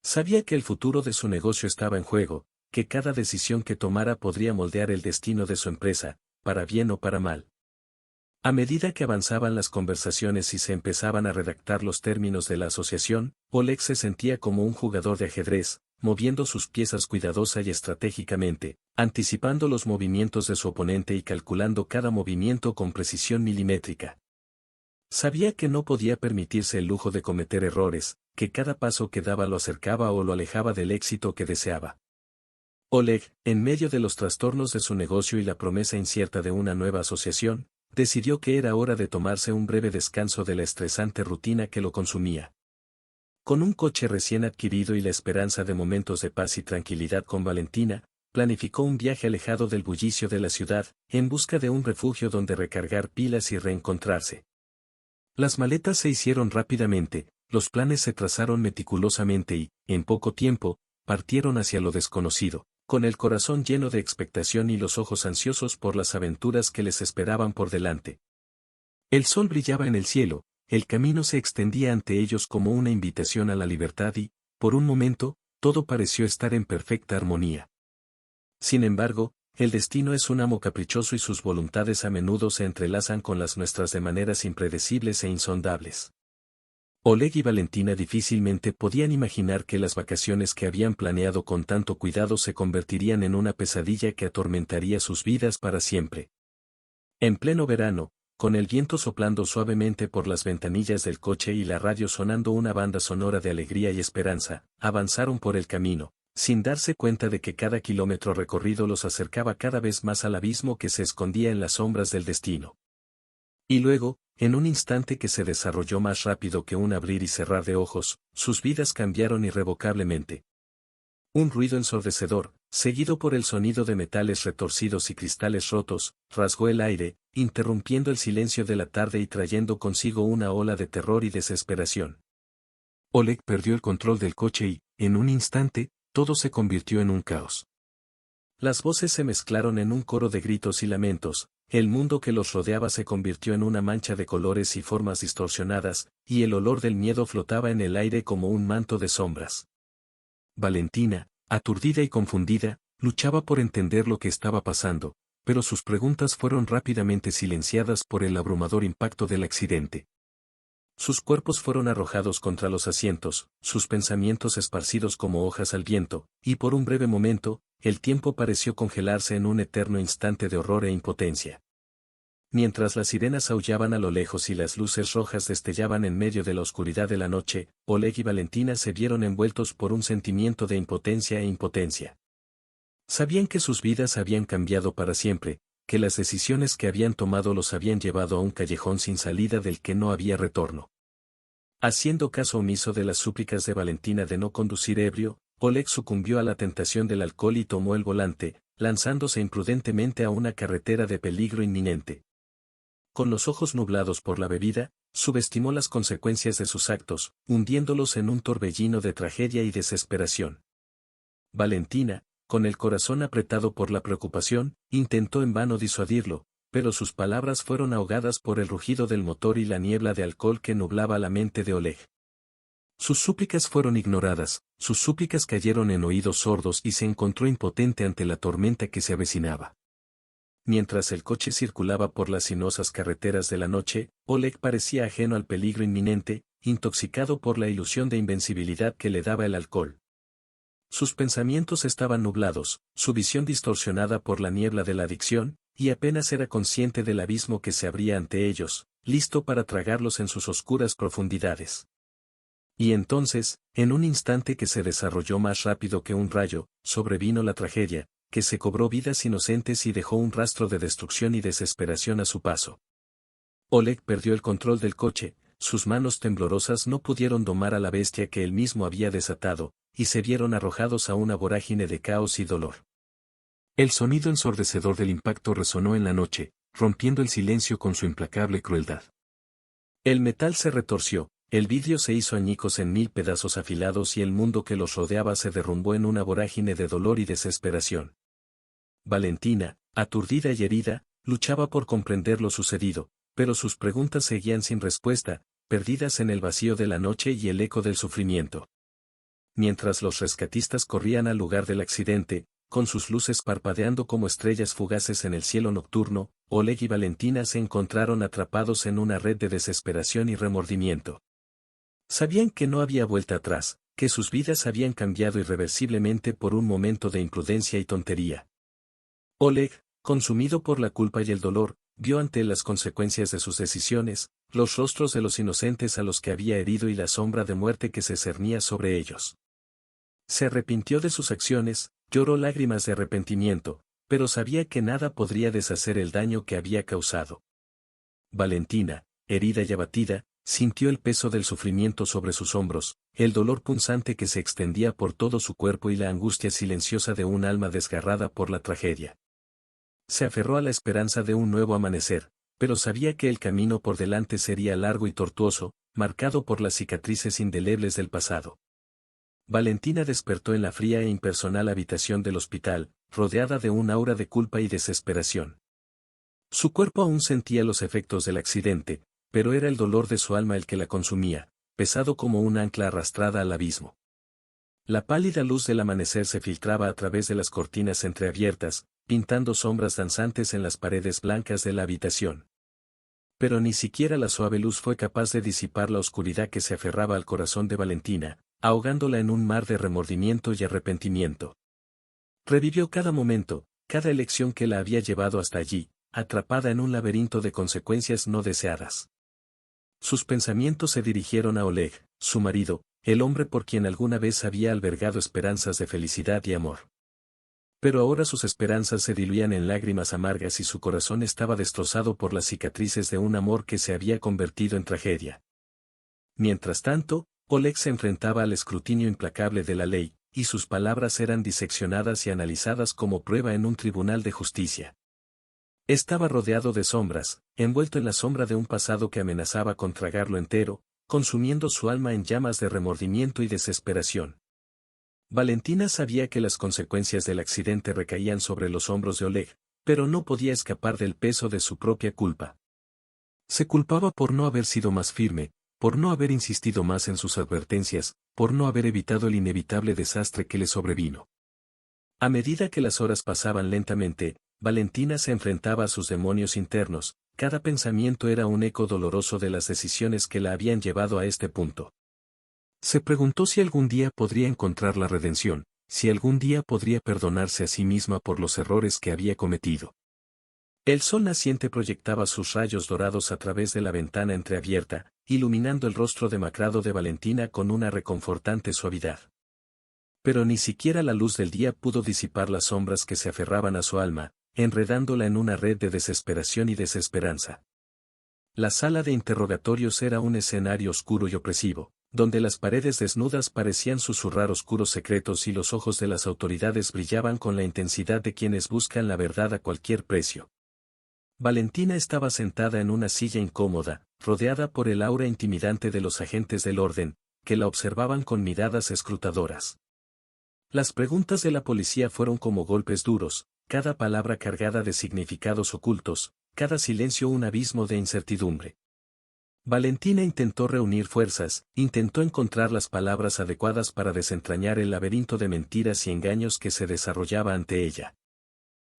Sabía que el futuro de su negocio estaba en juego, que cada decisión que tomara podría moldear el destino de su empresa, para bien o para mal. A medida que avanzaban las conversaciones y se empezaban a redactar los términos de la asociación, Oleg se sentía como un jugador de ajedrez, moviendo sus piezas cuidadosa y estratégicamente, anticipando los movimientos de su oponente y calculando cada movimiento con precisión milimétrica. Sabía que no podía permitirse el lujo de cometer errores, que cada paso que daba lo acercaba o lo alejaba del éxito que deseaba. Oleg, en medio de los trastornos de su negocio y la promesa incierta de una nueva asociación, decidió que era hora de tomarse un breve descanso de la estresante rutina que lo consumía. Con un coche recién adquirido y la esperanza de momentos de paz y tranquilidad con Valentina, planificó un viaje alejado del bullicio de la ciudad, en busca de un refugio donde recargar pilas y reencontrarse. Las maletas se hicieron rápidamente, los planes se trazaron meticulosamente y, en poco tiempo, partieron hacia lo desconocido, con el corazón lleno de expectación y los ojos ansiosos por las aventuras que les esperaban por delante. El sol brillaba en el cielo, el camino se extendía ante ellos como una invitación a la libertad y, por un momento, todo pareció estar en perfecta armonía. Sin embargo, el destino es un amo caprichoso y sus voluntades a menudo se entrelazan con las nuestras de maneras impredecibles e insondables. Oleg y Valentina difícilmente podían imaginar que las vacaciones que habían planeado con tanto cuidado se convertirían en una pesadilla que atormentaría sus vidas para siempre. En pleno verano, con el viento soplando suavemente por las ventanillas del coche y la radio sonando una banda sonora de alegría y esperanza, avanzaron por el camino, sin darse cuenta de que cada kilómetro recorrido los acercaba cada vez más al abismo que se escondía en las sombras del destino. Y luego, en un instante que se desarrolló más rápido que un abrir y cerrar de ojos, sus vidas cambiaron irrevocablemente. Un ruido ensordecedor, seguido por el sonido de metales retorcidos y cristales rotos, rasgó el aire, interrumpiendo el silencio de la tarde y trayendo consigo una ola de terror y desesperación. Oleg perdió el control del coche y, en un instante, todo se convirtió en un caos. Las voces se mezclaron en un coro de gritos y lamentos, el mundo que los rodeaba se convirtió en una mancha de colores y formas distorsionadas, y el olor del miedo flotaba en el aire como un manto de sombras. Valentina, Aturdida y confundida, luchaba por entender lo que estaba pasando, pero sus preguntas fueron rápidamente silenciadas por el abrumador impacto del accidente. Sus cuerpos fueron arrojados contra los asientos, sus pensamientos esparcidos como hojas al viento, y por un breve momento, el tiempo pareció congelarse en un eterno instante de horror e impotencia. Mientras las sirenas aullaban a lo lejos y las luces rojas destellaban en medio de la oscuridad de la noche, Oleg y Valentina se vieron envueltos por un sentimiento de impotencia e impotencia. Sabían que sus vidas habían cambiado para siempre, que las decisiones que habían tomado los habían llevado a un callejón sin salida del que no había retorno. Haciendo caso omiso de las súplicas de Valentina de no conducir ebrio, Oleg sucumbió a la tentación del alcohol y tomó el volante, lanzándose imprudentemente a una carretera de peligro inminente. Con los ojos nublados por la bebida, subestimó las consecuencias de sus actos, hundiéndolos en un torbellino de tragedia y desesperación. Valentina, con el corazón apretado por la preocupación, intentó en vano disuadirlo, pero sus palabras fueron ahogadas por el rugido del motor y la niebla de alcohol que nublaba la mente de Oleg. Sus súplicas fueron ignoradas, sus súplicas cayeron en oídos sordos y se encontró impotente ante la tormenta que se avecinaba. Mientras el coche circulaba por las sinuosas carreteras de la noche, Oleg parecía ajeno al peligro inminente, intoxicado por la ilusión de invencibilidad que le daba el alcohol. Sus pensamientos estaban nublados, su visión distorsionada por la niebla de la adicción, y apenas era consciente del abismo que se abría ante ellos, listo para tragarlos en sus oscuras profundidades. Y entonces, en un instante que se desarrolló más rápido que un rayo, sobrevino la tragedia, que se cobró vidas inocentes y dejó un rastro de destrucción y desesperación a su paso. Oleg perdió el control del coche, sus manos temblorosas no pudieron domar a la bestia que él mismo había desatado, y se vieron arrojados a una vorágine de caos y dolor. El sonido ensordecedor del impacto resonó en la noche, rompiendo el silencio con su implacable crueldad. El metal se retorció, el vidrio se hizo añicos en 1000 pedazos afilados y el mundo que los rodeaba se derrumbó en una vorágine de dolor y desesperación. Valentina, aturdida y herida, luchaba por comprender lo sucedido, pero sus preguntas seguían sin respuesta, perdidas en el vacío de la noche y el eco del sufrimiento. Mientras los rescatistas corrían al lugar del accidente, con sus luces parpadeando como estrellas fugaces en el cielo nocturno, Oleg y Valentina se encontraron atrapados en una red de desesperación y remordimiento. Sabían que no había vuelta atrás, que sus vidas habían cambiado irreversiblemente por un momento de imprudencia y tontería. Oleg, consumido por la culpa y el dolor, vio ante las consecuencias de sus decisiones, los rostros de los inocentes a los que había herido y la sombra de muerte que se cernía sobre ellos. Se arrepintió de sus acciones, lloró lágrimas de arrepentimiento, pero sabía que nada podría deshacer el daño que había causado. Valentina, herida y abatida, sintió el peso del sufrimiento sobre sus hombros, el dolor punzante que se extendía por todo su cuerpo y la angustia silenciosa de un alma desgarrada por la tragedia. Se aferró a la esperanza de un nuevo amanecer, pero sabía que el camino por delante sería largo y tortuoso, marcado por las cicatrices indelebles del pasado. Valentina despertó en la fría e impersonal habitación del hospital, rodeada de un aura de culpa y desesperación. Su cuerpo aún sentía los efectos del accidente, pero era el dolor de su alma el que la consumía, pesado como un ancla arrastrada al abismo. La pálida luz del amanecer se filtraba a través de las cortinas entreabiertas, pintando sombras danzantes en las paredes blancas de la habitación. Pero ni siquiera la suave luz fue capaz de disipar la oscuridad que se aferraba al corazón de Valentina, ahogándola en un mar de remordimiento y arrepentimiento. Revivió cada momento, cada elección que la había llevado hasta allí, atrapada en un laberinto de consecuencias no deseadas. Sus pensamientos se dirigieron a Oleg, su marido, el hombre por quien alguna vez había albergado esperanzas de felicidad y amor. Pero ahora sus esperanzas se diluían en lágrimas amargas y su corazón estaba destrozado por las cicatrices de un amor que se había convertido en tragedia. Mientras tanto, Oleg se enfrentaba al escrutinio implacable de la ley, y sus palabras eran diseccionadas y analizadas como prueba en un tribunal de justicia. Estaba rodeado de sombras, envuelto en la sombra de un pasado que amenazaba con tragarlo entero, consumiendo su alma en llamas de remordimiento y desesperación. Valentina sabía que las consecuencias del accidente recaían sobre los hombros de Oleg, pero no podía escapar del peso de su propia culpa. Se culpaba por no haber sido más firme, por no haber insistido más en sus advertencias, por no haber evitado el inevitable desastre que le sobrevino. A medida que las horas pasaban lentamente, Valentina se enfrentaba a sus demonios internos, cada pensamiento era un eco doloroso de las decisiones que la habían llevado a este punto. Se preguntó si algún día podría encontrar la redención, si algún día podría perdonarse a sí misma por los errores que había cometido. El sol naciente proyectaba sus rayos dorados a través de la ventana entreabierta, iluminando el rostro demacrado de Valentina con una reconfortante suavidad. Pero ni siquiera la luz del día pudo disipar las sombras que se aferraban a su alma, enredándola en una red de desesperación y desesperanza. La sala de interrogatorios era un escenario oscuro y opresivo, donde las paredes desnudas parecían susurrar oscuros secretos y los ojos de las autoridades brillaban con la intensidad de quienes buscan la verdad a cualquier precio. Valentina estaba sentada en una silla incómoda, rodeada por el aura intimidante de los agentes del orden, que la observaban con miradas escrutadoras. Las preguntas de la policía fueron como golpes duros, cada palabra cargada de significados ocultos, cada silencio un abismo de incertidumbre. Valentina intentó reunir fuerzas, intentó encontrar las palabras adecuadas para desentrañar el laberinto de mentiras y engaños que se desarrollaba ante ella.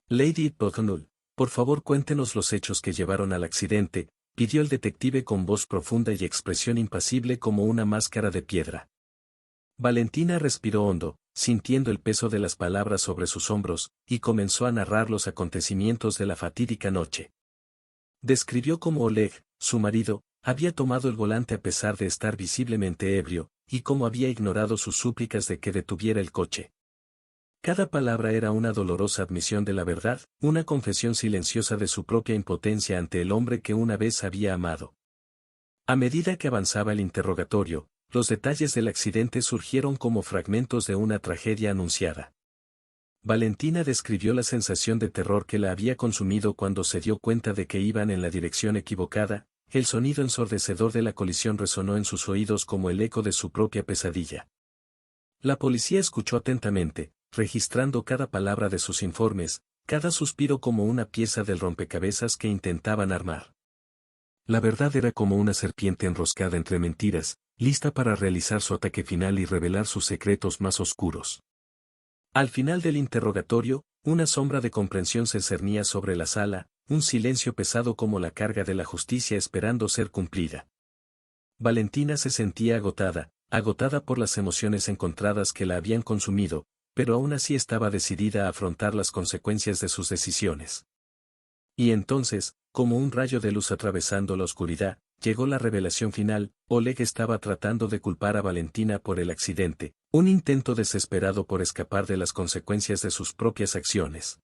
Lady O'Connell, por favor cuéntenos los hechos que llevaron al accidente, pidió el detective con voz profunda y expresión impasible como una máscara de piedra. Valentina respiró hondo, sintiendo el peso de las palabras sobre sus hombros, y comenzó a narrar los acontecimientos de la fatídica noche. Describió cómo Oleg, su marido, había tomado el volante a pesar de estar visiblemente ebrio, y cómo había ignorado sus súplicas de que detuviera el coche. Cada palabra era una dolorosa admisión de la verdad, una confesión silenciosa de su propia impotencia ante el hombre que una vez había amado. A medida que avanzaba el interrogatorio, los detalles del accidente surgieron como fragmentos de una tragedia anunciada. Valentina describió la sensación de terror que la había consumido cuando se dio cuenta de que iban en la dirección equivocada, el sonido ensordecedor de la colisión resonó en sus oídos como el eco de su propia pesadilla. La policía escuchó atentamente, registrando cada palabra de sus informes, cada suspiro como una pieza del rompecabezas que intentaban armar. La verdad era como una serpiente enroscada entre mentiras, lista para realizar su ataque final y revelar sus secretos más oscuros. Al final del interrogatorio, una sombra de comprensión se cernía sobre la sala, un silencio pesado como la carga de la justicia esperando ser cumplida. Valentina se sentía agotada por las emociones encontradas que la habían consumido, pero aún así estaba decidida a afrontar las consecuencias de sus decisiones. Y entonces, como un rayo de luz atravesando la oscuridad, llegó la revelación final: Oleg estaba tratando de culpar a Valentina por el accidente, un intento desesperado por escapar de las consecuencias de sus propias acciones.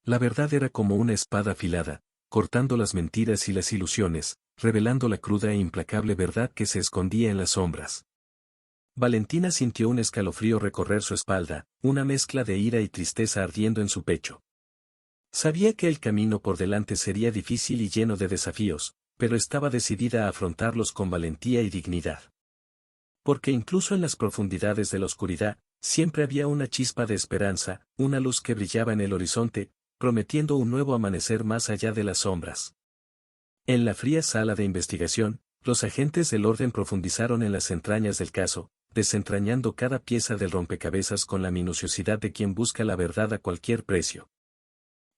La verdad era como una espada afilada, cortando las mentiras y las ilusiones, revelando la cruda e implacable verdad que se escondía en las sombras. Valentina sintió un escalofrío recorrer su espalda, una mezcla de ira y tristeza ardiendo en su pecho. Sabía que el camino por delante sería difícil y lleno de desafíos, pero estaba decidida a afrontarlos con valentía y dignidad. Porque incluso en las profundidades de la oscuridad, siempre había una chispa de esperanza, una luz que brillaba en el horizonte, prometiendo un nuevo amanecer más allá de las sombras. En la fría sala de investigación, los agentes del orden profundizaron en las entrañas del caso, desentrañando cada pieza del rompecabezas con la minuciosidad de quien busca la verdad a cualquier precio.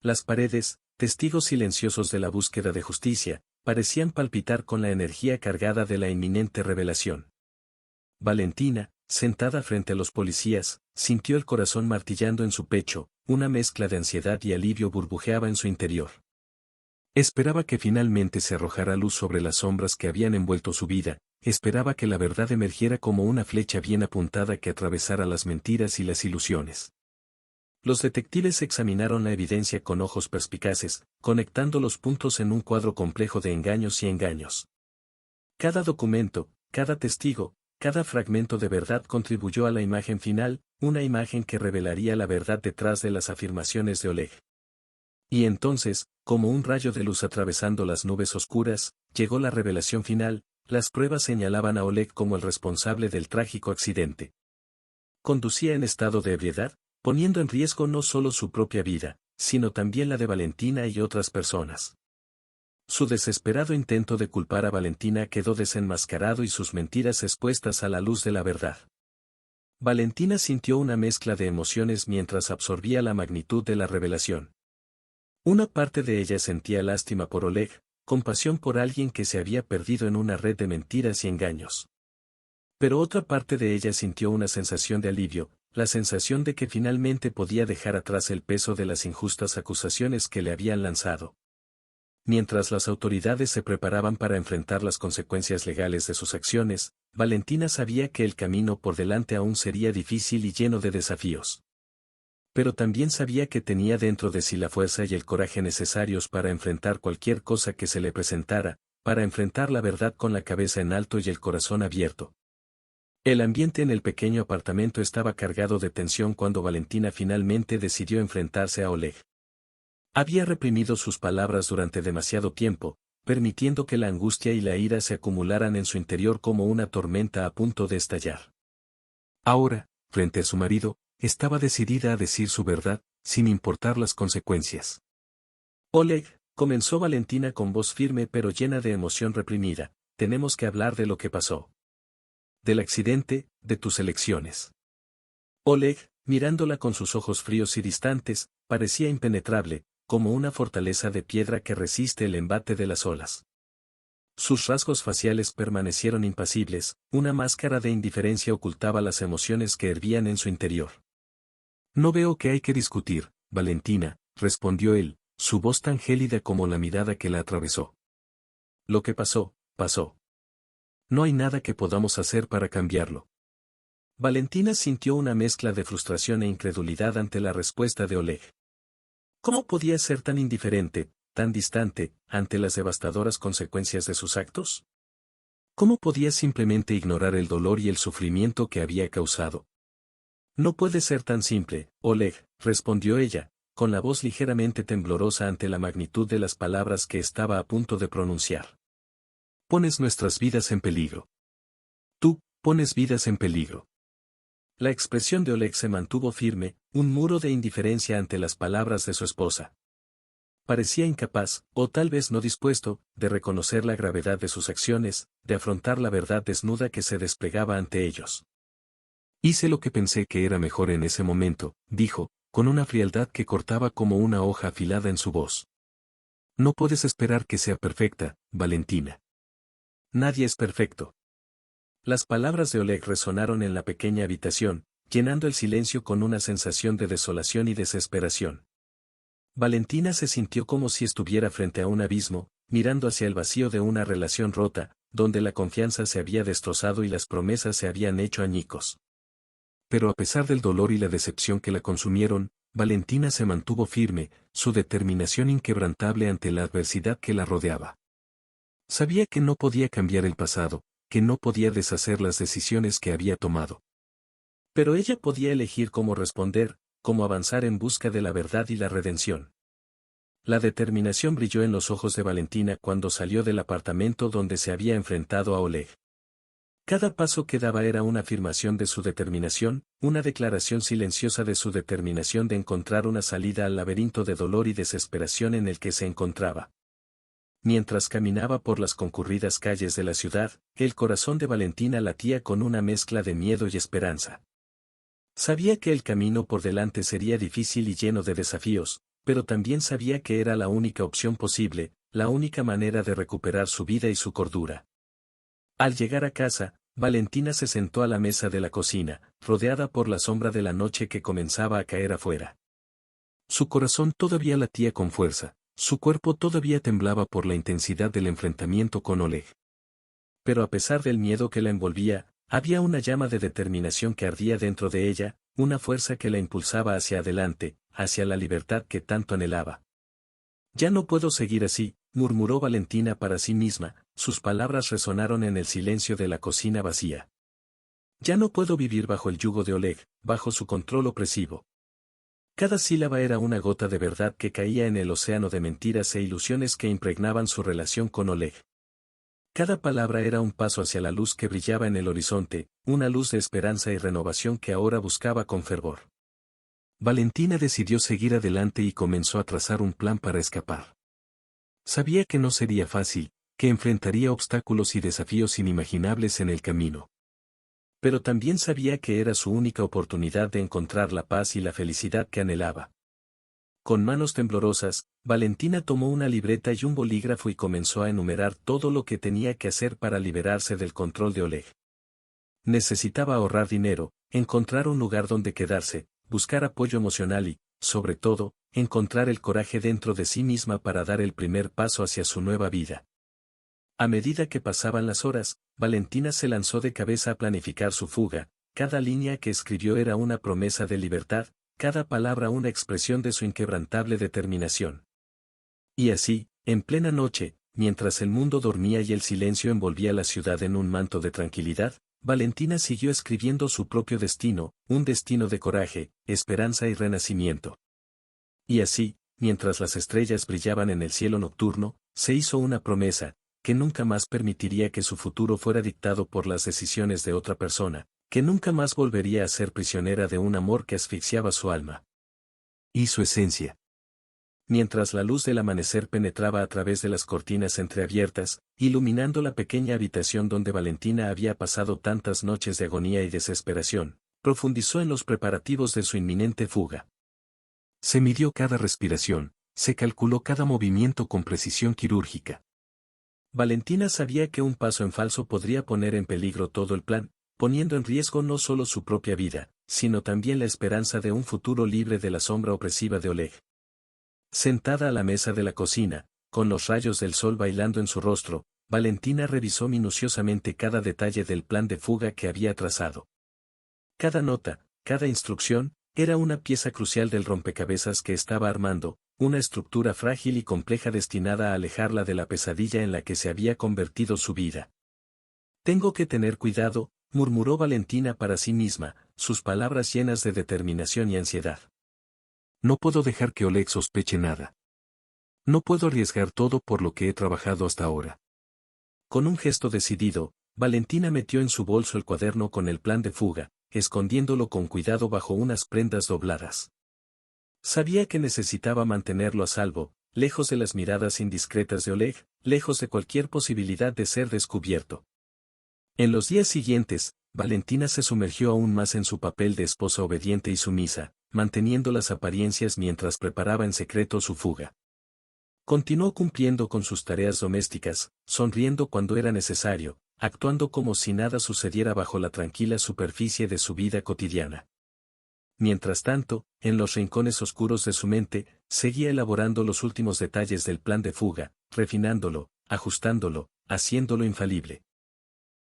Las paredes, testigos silenciosos de la búsqueda de justicia, parecían palpitar con la energía cargada de la inminente revelación. Valentina, sentada frente a los policías, sintió el corazón martillando en su pecho, una mezcla de ansiedad y alivio burbujeaba en su interior. Esperaba que finalmente se arrojara luz sobre las sombras que habían envuelto su vida, esperaba que la verdad emergiera como una flecha bien apuntada que atravesara las mentiras y las ilusiones. Los detectives examinaron la evidencia con ojos perspicaces, conectando los puntos en un cuadro complejo de engaños y engaños. Cada documento, cada testigo, cada fragmento de verdad contribuyó a la imagen final, una imagen que revelaría la verdad detrás de las afirmaciones de Oleg. Y entonces, como un rayo de luz atravesando las nubes oscuras, llegó la revelación final: las pruebas señalaban a Oleg como el responsable del trágico accidente. Conducía en estado de ebriedad, poniendo en riesgo no solo su propia vida, sino también la de Valentina y otras personas. Su desesperado intento de culpar a Valentina quedó desenmascarado y sus mentiras expuestas a la luz de la verdad. Valentina sintió una mezcla de emociones mientras absorbía la magnitud de la revelación. Una parte de ella sentía lástima por Oleg, compasión por alguien que se había perdido en una red de mentiras y engaños. Pero otra parte de ella sintió una sensación de alivio, la sensación de que finalmente podía dejar atrás el peso de las injustas acusaciones que le habían lanzado. Mientras las autoridades se preparaban para enfrentar las consecuencias legales de sus acciones, Valentina sabía que el camino por delante aún sería difícil y lleno de desafíos. Pero también sabía que tenía dentro de sí la fuerza y el coraje necesarios para enfrentar cualquier cosa que se le presentara, para enfrentar la verdad con la cabeza en alto y el corazón abierto. El ambiente en el pequeño apartamento estaba cargado de tensión cuando Valentina finalmente decidió enfrentarse a Oleg. Había reprimido sus palabras durante demasiado tiempo, permitiendo que la angustia y la ira se acumularan en su interior como una tormenta a punto de estallar. Ahora, frente a su marido, estaba decidida a decir su verdad, sin importar las consecuencias. Oleg, comenzó Valentina con voz firme pero llena de emoción reprimida, tenemos que hablar de lo que pasó. Del accidente, de tus elecciones. Oleg, mirándola con sus ojos fríos y distantes, parecía impenetrable, como una fortaleza de piedra que resiste el embate de las olas. Sus rasgos faciales permanecieron impasibles, una máscara de indiferencia ocultaba las emociones que hervían en su interior. No veo que hay que discutir, Valentina, respondió él, su voz tan gélida como la mirada que la atravesó. Lo que pasó, pasó. No hay nada que podamos hacer para cambiarlo. Valentina sintió una mezcla de frustración e incredulidad ante la respuesta de Oleg. ¿Cómo podía ser tan indiferente, tan distante, ante las devastadoras consecuencias de sus actos? ¿Cómo podía simplemente ignorar el dolor y el sufrimiento que había causado? No puede ser tan simple, Oleg, respondió ella, con la voz ligeramente temblorosa ante la magnitud de las palabras que estaba a punto de pronunciar. Pones nuestras vidas en peligro. Tú, pones vidas en peligro. La expresión de Oleg se mantuvo firme, un muro de indiferencia ante las palabras de su esposa. Parecía incapaz, o tal vez no dispuesto, de reconocer la gravedad de sus acciones, de afrontar la verdad desnuda que se desplegaba ante ellos. Hice lo que pensé que era mejor en ese momento, dijo, con una frialdad que cortaba como una hoja afilada en su voz. No puedes esperar que sea perfecta, Valentina. Nadie es perfecto. Las palabras de Oleg resonaron en la pequeña habitación, llenando el silencio con una sensación de desolación y desesperación. Valentina se sintió como si estuviera frente a un abismo, mirando hacia el vacío de una relación rota, donde la confianza se había destrozado y las promesas se habían hecho añicos. Pero a pesar del dolor y la decepción que la consumieron, Valentina se mantuvo firme, su determinación inquebrantable ante la adversidad que la rodeaba. Sabía que no podía cambiar el pasado, que no podía deshacer las decisiones que había tomado. Pero ella podía elegir cómo responder, cómo avanzar en busca de la verdad y la redención. La determinación brilló en los ojos de Valentina cuando salió del apartamento donde se había enfrentado a Oleg. Cada paso que daba era una afirmación de su determinación, una declaración silenciosa de su determinación de encontrar una salida al laberinto de dolor y desesperación en el que se encontraba. Mientras caminaba por las concurridas calles de la ciudad, el corazón de Valentina latía con una mezcla de miedo y esperanza. Sabía que el camino por delante sería difícil y lleno de desafíos, pero también sabía que era la única opción posible, la única manera de recuperar su vida y su cordura. Al llegar a casa, Valentina se sentó a la mesa de la cocina, rodeada por la sombra de la noche que comenzaba a caer afuera. Su corazón todavía latía con fuerza, su cuerpo todavía temblaba por la intensidad del enfrentamiento con Oleg. Pero a pesar del miedo que la envolvía, había una llama de determinación que ardía dentro de ella, una fuerza que la impulsaba hacia adelante, hacia la libertad que tanto anhelaba. Ya no puedo seguir así, murmuró Valentina para sí misma, sus palabras resonaron en el silencio de la cocina vacía. Ya no puedo vivir bajo el yugo de Oleg, bajo su control opresivo. Cada sílaba era una gota de verdad que caía en el océano de mentiras e ilusiones que impregnaban su relación con Oleg. Cada palabra era un paso hacia la luz que brillaba en el horizonte, una luz de esperanza y renovación que ahora buscaba con fervor. Valentina decidió seguir adelante y comenzó a trazar un plan para escapar. Sabía que no sería fácil, que enfrentaría obstáculos y desafíos inimaginables en el camino. Pero también sabía que era su única oportunidad de encontrar la paz y la felicidad que anhelaba. Con manos temblorosas, Valentina tomó una libreta y un bolígrafo y comenzó a enumerar todo lo que tenía que hacer para liberarse del control de Oleg. Necesitaba ahorrar dinero, encontrar un lugar donde quedarse, buscar apoyo emocional y, sobre todo, encontrar el coraje dentro de sí misma para dar el primer paso hacia su nueva vida. A medida que pasaban las horas, Valentina se lanzó de cabeza a planificar su fuga. Cada línea que escribió era una promesa de libertad, cada palabra una expresión de su inquebrantable determinación. Y así, en plena noche, mientras el mundo dormía y el silencio envolvía la ciudad en un manto de tranquilidad, Valentina siguió escribiendo su propio destino, un destino de coraje, esperanza y renacimiento. Y así, mientras las estrellas brillaban en el cielo nocturno, se hizo una promesa, que nunca más permitiría que su futuro fuera dictado por las decisiones de otra persona, que nunca más volvería a ser prisionera de un amor que asfixiaba su alma y su esencia. Mientras la luz del amanecer penetraba a través de las cortinas entreabiertas, iluminando la pequeña habitación donde Valentina había pasado tantas noches de agonía y desesperación, profundizó en los preparativos de su inminente fuga. Se midió cada respiración, se calculó cada movimiento con precisión quirúrgica. Valentina sabía que un paso en falso podría poner en peligro todo el plan, poniendo en riesgo no solo su propia vida, sino también la esperanza de un futuro libre de la sombra opresiva de Oleg. Sentada a la mesa de la cocina, con los rayos del sol bailando en su rostro, Valentina revisó minuciosamente cada detalle del plan de fuga que había trazado. Cada nota, cada instrucción, era una pieza crucial del rompecabezas que estaba armando, una estructura frágil y compleja destinada a alejarla de la pesadilla en la que se había convertido su vida. «Tengo que tener cuidado», murmuró Valentina para sí misma, sus palabras llenas de determinación y ansiedad. «No puedo dejar que Oleg sospeche nada. No puedo arriesgar todo por lo que he trabajado hasta ahora». Con un gesto decidido, Valentina metió en su bolso el cuaderno con el plan de fuga, escondiéndolo con cuidado bajo unas prendas dobladas. Sabía que necesitaba mantenerlo a salvo, lejos de las miradas indiscretas de Oleg, lejos de cualquier posibilidad de ser descubierto. En los días siguientes, Valentina se sumergió aún más en su papel de esposa obediente y sumisa, manteniendo las apariencias mientras preparaba en secreto su fuga. Continuó cumpliendo con sus tareas domésticas, sonriendo cuando era necesario, actuando como si nada sucediera bajo la tranquila superficie de su vida cotidiana. Mientras tanto, en los rincones oscuros de su mente, seguía elaborando los últimos detalles del plan de fuga, refinándolo, ajustándolo, haciéndolo infalible.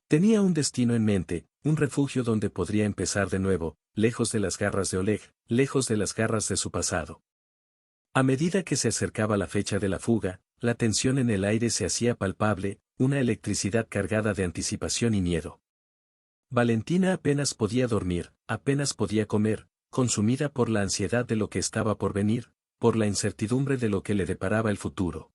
Tenía un destino en mente, un refugio donde podría empezar de nuevo, lejos de las garras de Oleg, lejos de las garras de su pasado. A medida que se acercaba la fecha de la fuga, la tensión en el aire se hacía palpable, una electricidad cargada de anticipación y miedo. Valentina apenas podía dormir, apenas podía comer, consumida por la ansiedad de lo que estaba por venir, por la incertidumbre de lo que le deparaba el futuro.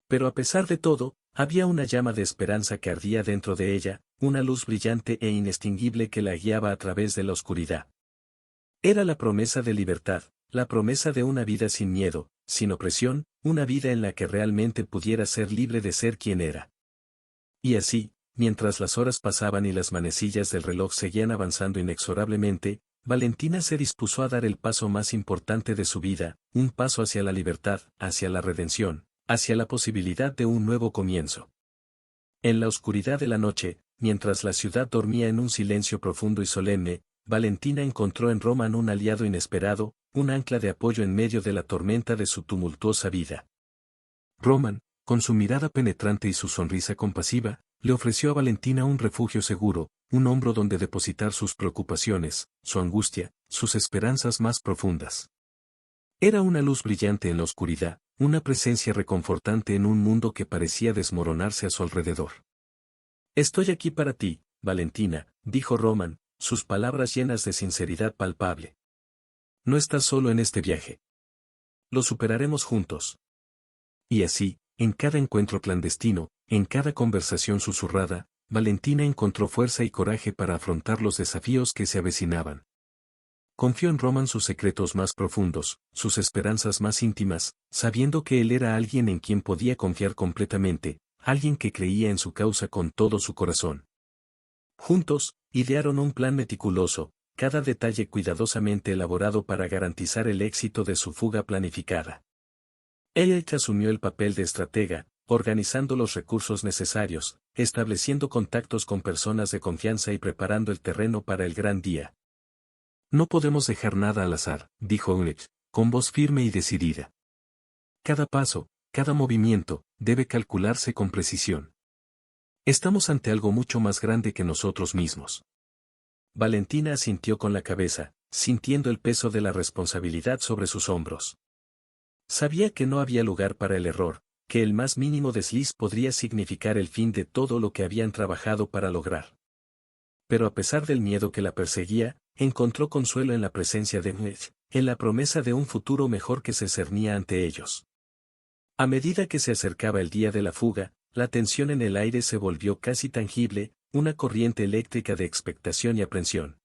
Pero a pesar de todo, había una llama de esperanza que ardía dentro de ella, una luz brillante e inextinguible que la guiaba a través de la oscuridad. Era la promesa de libertad, la promesa de una vida sin miedo, sin opresión, una vida en la que realmente pudiera ser libre de ser quien era. Y así, mientras las horas pasaban y las manecillas del reloj seguían avanzando inexorablemente, Valentina se dispuso a dar el paso más importante de su vida, un paso hacia la libertad, hacia la redención, hacia la posibilidad de un nuevo comienzo. En la oscuridad de la noche, mientras la ciudad dormía en un silencio profundo y solemne, Valentina encontró en Roman un aliado inesperado, un ancla de apoyo en medio de la tormenta de su tumultuosa vida. Roman, con su mirada penetrante y su sonrisa compasiva, le ofreció a Valentina un refugio seguro, un hombro donde depositar sus preocupaciones, su angustia, sus esperanzas más profundas. Era una luz brillante en la oscuridad, una presencia reconfortante en un mundo que parecía desmoronarse a su alrededor. «Estoy aquí para ti, Valentina», dijo Roman, sus palabras llenas de sinceridad palpable. «No estás solo en este viaje. Lo superaremos juntos». Y así, en cada encuentro clandestino, en cada conversación susurrada, Valentina encontró fuerza y coraje para afrontar los desafíos que se avecinaban. Confió en Roman sus secretos más profundos, sus esperanzas más íntimas, sabiendo que él era alguien en quien podía confiar completamente, alguien que creía en su causa con todo su corazón. Juntos, idearon un plan meticuloso, cada detalle cuidadosamente elaborado para garantizar el éxito de su fuga planificada. Elliot asumió el papel de estratega, organizando los recursos necesarios, estableciendo contactos con personas de confianza y preparando el terreno para el gran día. No podemos dejar nada al azar, dijo Ulrich, con voz firme y decidida. Cada paso, cada movimiento, debe calcularse con precisión. Estamos ante algo mucho más grande que nosotros mismos. Valentina asintió con la cabeza, sintiendo el peso de la responsabilidad sobre sus hombros. Sabía que no había lugar para el error, que el más mínimo desliz podría significar el fin de todo lo que habían trabajado para lograr. Pero a pesar del miedo que la perseguía, encontró consuelo en la presencia de Ulrich, en la promesa de un futuro mejor que se cernía ante ellos. A medida que se acercaba el día de la fuga, la tensión en el aire se volvió casi tangible, una corriente eléctrica de expectación y aprensión.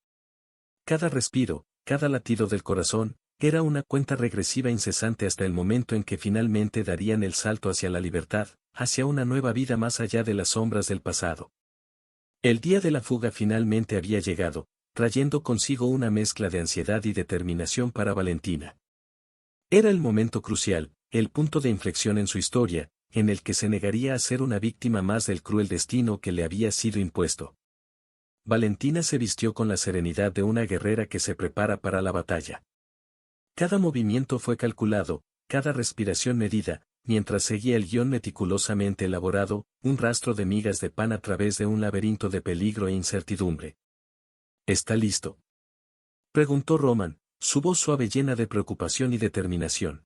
Cada respiro, cada latido del corazón, era una cuenta regresiva incesante hasta el momento en que finalmente darían el salto hacia la libertad, hacia una nueva vida más allá de las sombras del pasado. El día de la fuga finalmente había llegado, trayendo consigo una mezcla de ansiedad y determinación para Valentina. Era el momento crucial, el punto de inflexión en su historia, en el que se negaría a ser una víctima más del cruel destino que le había sido impuesto. Valentina se vistió con la serenidad de una guerrera que se prepara para la batalla. Cada movimiento fue calculado, cada respiración medida, mientras seguía el guión meticulosamente elaborado, un rastro de migas de pan a través de un laberinto de peligro e incertidumbre. ¿Está listo?, preguntó Roman, su voz suave llena de preocupación y determinación.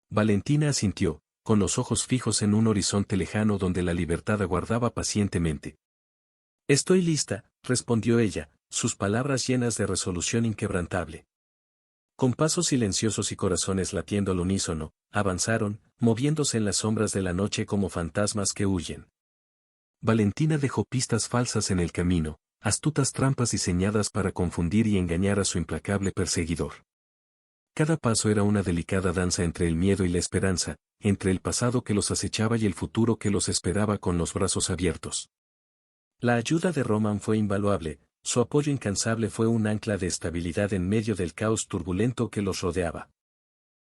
Valentina asintió, con los ojos fijos en un horizonte lejano donde la libertad aguardaba pacientemente. Estoy lista, respondió ella, sus palabras llenas de resolución inquebrantable. Con pasos silenciosos y corazones latiendo al unísono, avanzaron, moviéndose en las sombras de la noche como fantasmas que huyen. Valentina dejó pistas falsas en el camino, astutas trampas diseñadas para confundir y engañar a su implacable perseguidor. Cada paso era una delicada danza entre el miedo y la esperanza, entre el pasado que los acechaba y el futuro que los esperaba con los brazos abiertos. La ayuda de Roman fue invaluable, su apoyo incansable fue un ancla de estabilidad en medio del caos turbulento que los rodeaba.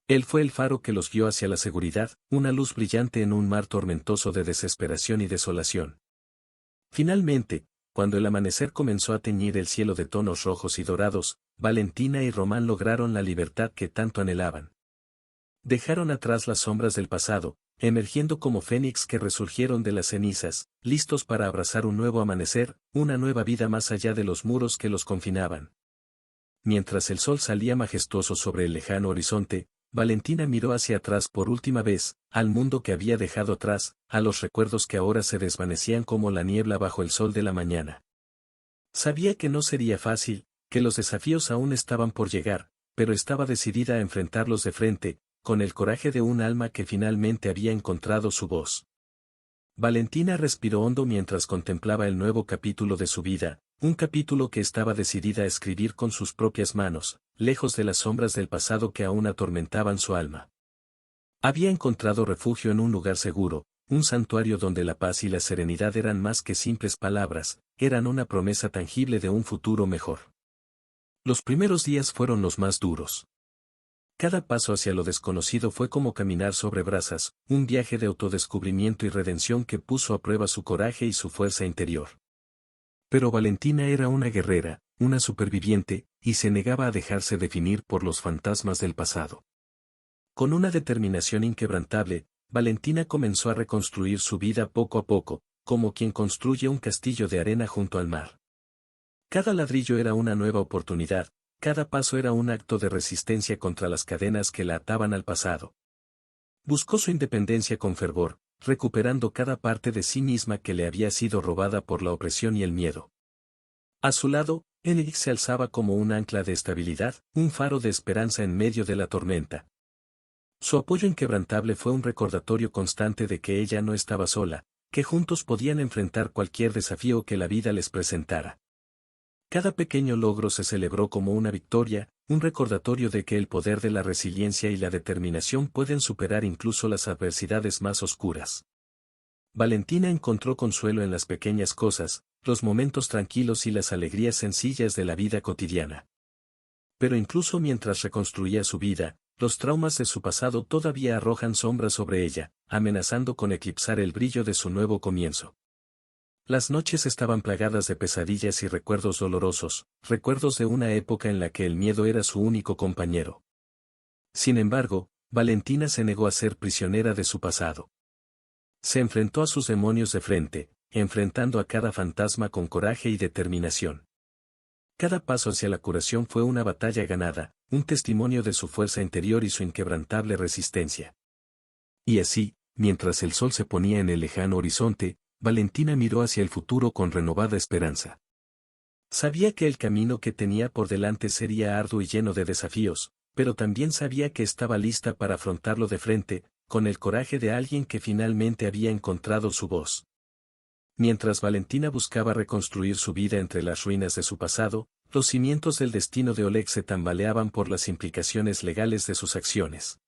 Él fue el faro que los guió hacia la seguridad, una luz brillante en un mar tormentoso de desesperación y desolación. Finalmente, cuando el amanecer comenzó a teñir el cielo de tonos rojos y dorados, Valentina y Román lograron la libertad que tanto anhelaban. Dejaron atrás las sombras del pasado, emergiendo como fénix que resurgieron de las cenizas, listos para abrazar un nuevo amanecer, una nueva vida más allá de los muros que los confinaban. Mientras el sol salía majestuoso sobre el lejano horizonte, Valentina miró hacia atrás por última vez, al mundo que había dejado atrás, a los recuerdos que ahora se desvanecían como la niebla bajo el sol de la mañana. Sabía que no sería fácil, que los desafíos aún estaban por llegar, pero estaba decidida a enfrentarlos de frente, con el coraje de un alma que finalmente había encontrado su voz. Valentina respiró hondo mientras contemplaba el nuevo capítulo de su vida, un capítulo que estaba decidida a escribir con sus propias manos, lejos de las sombras del pasado que aún atormentaban su alma. Había encontrado refugio en un lugar seguro, un santuario donde la paz y la serenidad eran más que simples palabras, eran una promesa tangible de un futuro mejor. Los primeros días fueron los más duros. Cada paso hacia lo desconocido fue como caminar sobre brasas, un viaje de autodescubrimiento y redención que puso a prueba su coraje y su fuerza interior. Pero Valentina era una guerrera, una superviviente, y se negaba a dejarse definir por los fantasmas del pasado. Con una determinación inquebrantable, Valentina comenzó a reconstruir su vida poco a poco, como quien construye un castillo de arena junto al mar. Cada ladrillo era una nueva oportunidad, cada paso era un acto de resistencia contra las cadenas que la ataban al pasado. Buscó su independencia con fervor, recuperando cada parte de sí misma que le había sido robada por la opresión y el miedo. A su lado, Enix se alzaba como un ancla de estabilidad, un faro de esperanza en medio de la tormenta. Su apoyo inquebrantable fue un recordatorio constante de que ella no estaba sola, que juntos podían enfrentar cualquier desafío que la vida les presentara. Cada pequeño logro se celebró como una victoria, un recordatorio de que el poder de la resiliencia y la determinación pueden superar incluso las adversidades más oscuras. Valentina encontró consuelo en las pequeñas cosas, los momentos tranquilos y las alegrías sencillas de la vida cotidiana. Pero incluso mientras reconstruía su vida, los traumas de su pasado todavía arrojan sombras sobre ella, amenazando con eclipsar el brillo de su nuevo comienzo. Las noches estaban plagadas de pesadillas y recuerdos dolorosos, recuerdos de una época en la que el miedo era su único compañero. Sin embargo, Valentina se negó a ser prisionera de su pasado. Se enfrentó a sus demonios de frente, enfrentando a cada fantasma con coraje y determinación. Cada paso hacia la curación fue una batalla ganada, un testimonio de su fuerza interior y su inquebrantable resistencia. Y así, mientras el sol se ponía en el lejano horizonte, Valentina miró hacia el futuro con renovada esperanza. Sabía que el camino que tenía por delante sería arduo y lleno de desafíos, pero también sabía que estaba lista para afrontarlo de frente, con el coraje de alguien que finalmente había encontrado su voz. Mientras Valentina buscaba reconstruir su vida entre las ruinas de su pasado, los cimientos del destino de Oleg se tambaleaban por las implicaciones legales de sus acciones.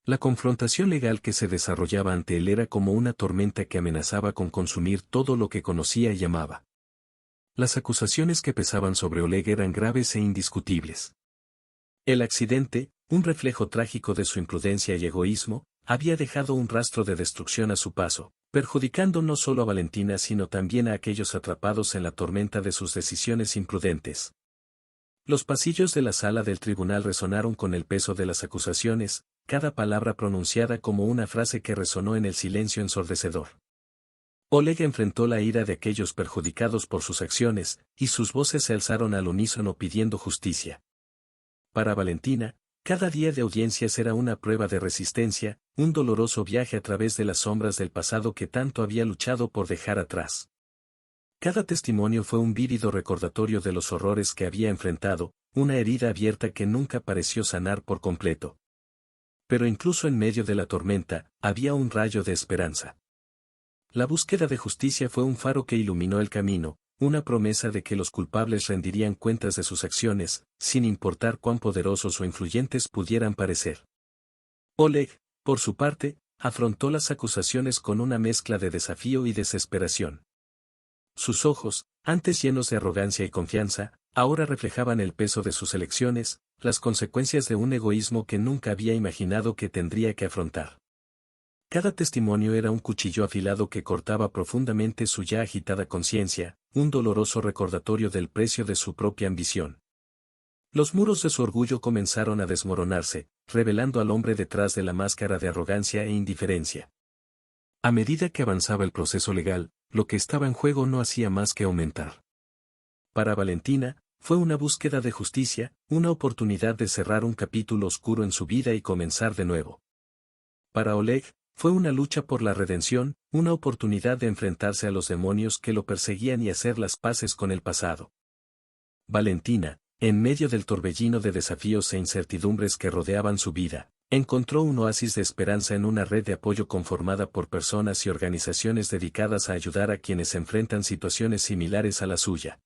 La confrontación legal que se desarrollaba ante él era como una tormenta que amenazaba con consumir todo lo que conocía y amaba. Las acusaciones que pesaban sobre Oleg eran graves e indiscutibles. El accidente, un reflejo trágico de su imprudencia y egoísmo, había dejado un rastro de destrucción a su paso, perjudicando no solo a Valentina sino también a aquellos atrapados en la tormenta de sus decisiones imprudentes. Los pasillos de la sala del tribunal resonaron con el peso de las acusaciones, cada palabra pronunciada como una frase que resonó en el silencio ensordecedor. Oleg enfrentó la ira de aquellos perjudicados por sus acciones, y sus voces se alzaron al unísono pidiendo justicia. Para Valentina, cada día de audiencias era una prueba de resistencia, un doloroso viaje a través de las sombras del pasado que tanto había luchado por dejar atrás. Cada testimonio fue un vívido recordatorio de los horrores que había enfrentado, una herida abierta que nunca pareció sanar por completo. Pero incluso en medio de la tormenta, había un rayo de esperanza. La búsqueda de justicia fue un faro que iluminó el camino, una promesa de que los culpables rendirían cuentas de sus acciones, sin importar cuán poderosos o influyentes pudieran parecer. Oleg, por su parte, afrontó las acusaciones con una mezcla de desafío y desesperación. Sus ojos, antes llenos de arrogancia y confianza, ahora reflejaban el peso de sus elecciones, las consecuencias de un egoísmo que nunca había imaginado que tendría que afrontar. Cada testimonio era un cuchillo afilado que cortaba profundamente su ya agitada conciencia, un doloroso recordatorio del precio de su propia ambición. Los muros de su orgullo comenzaron a desmoronarse, revelando al hombre detrás de la máscara de arrogancia e indiferencia. A medida que avanzaba el proceso legal, lo que estaba en juego no hacía más que aumentar. Para Valentina, fue una búsqueda de justicia, una oportunidad de cerrar un capítulo oscuro en su vida y comenzar de nuevo. Para Oleg, fue una lucha por la redención, una oportunidad de enfrentarse a los demonios que lo perseguían y hacer las paces con el pasado. Valentina, en medio del torbellino de desafíos e incertidumbres que rodeaban su vida, encontró un oasis de esperanza en una red de apoyo conformada por personas y organizaciones dedicadas a ayudar a quienes enfrentan situaciones similares a la suya.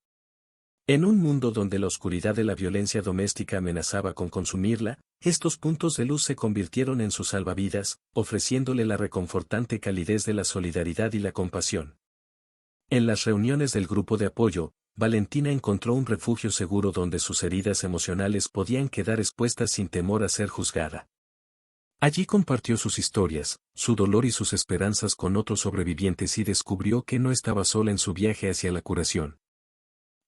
En un mundo donde la oscuridad de la violencia doméstica amenazaba con consumirla, estos puntos de luz se convirtieron en sus salvavidas, ofreciéndole la reconfortante calidez de la solidaridad y la compasión. En las reuniones del grupo de apoyo, Valentina encontró un refugio seguro donde sus heridas emocionales podían quedar expuestas sin temor a ser juzgada. Allí compartió sus historias, su dolor y sus esperanzas con otros sobrevivientes y descubrió que no estaba sola en su viaje hacia la curación.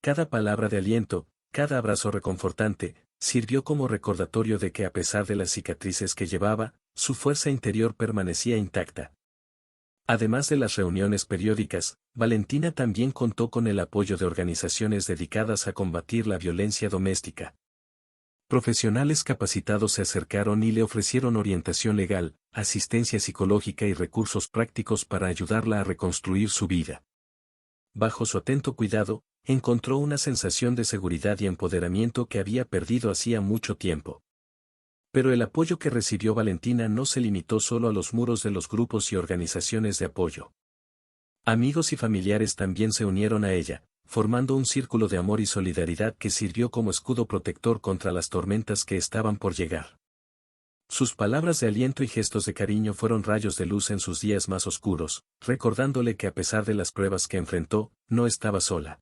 Cada palabra de aliento, cada abrazo reconfortante, sirvió como recordatorio de que a pesar de las cicatrices que llevaba, su fuerza interior permanecía intacta. Además de las reuniones periódicas, Valentina también contó con el apoyo de organizaciones dedicadas a combatir la violencia doméstica. Profesionales capacitados se acercaron y le ofrecieron orientación legal, asistencia psicológica y recursos prácticos para ayudarla a reconstruir su vida. Bajo su atento cuidado, encontró una sensación de seguridad y empoderamiento que había perdido hacía mucho tiempo. Pero el apoyo que recibió Valentina no se limitó solo a los muros de los grupos y organizaciones de apoyo. Amigos y familiares también se unieron a ella, formando un círculo de amor y solidaridad que sirvió como escudo protector contra las tormentas que estaban por llegar. Sus palabras de aliento y gestos de cariño fueron rayos de luz en sus días más oscuros, recordándole que a pesar de las pruebas que enfrentó, no estaba sola.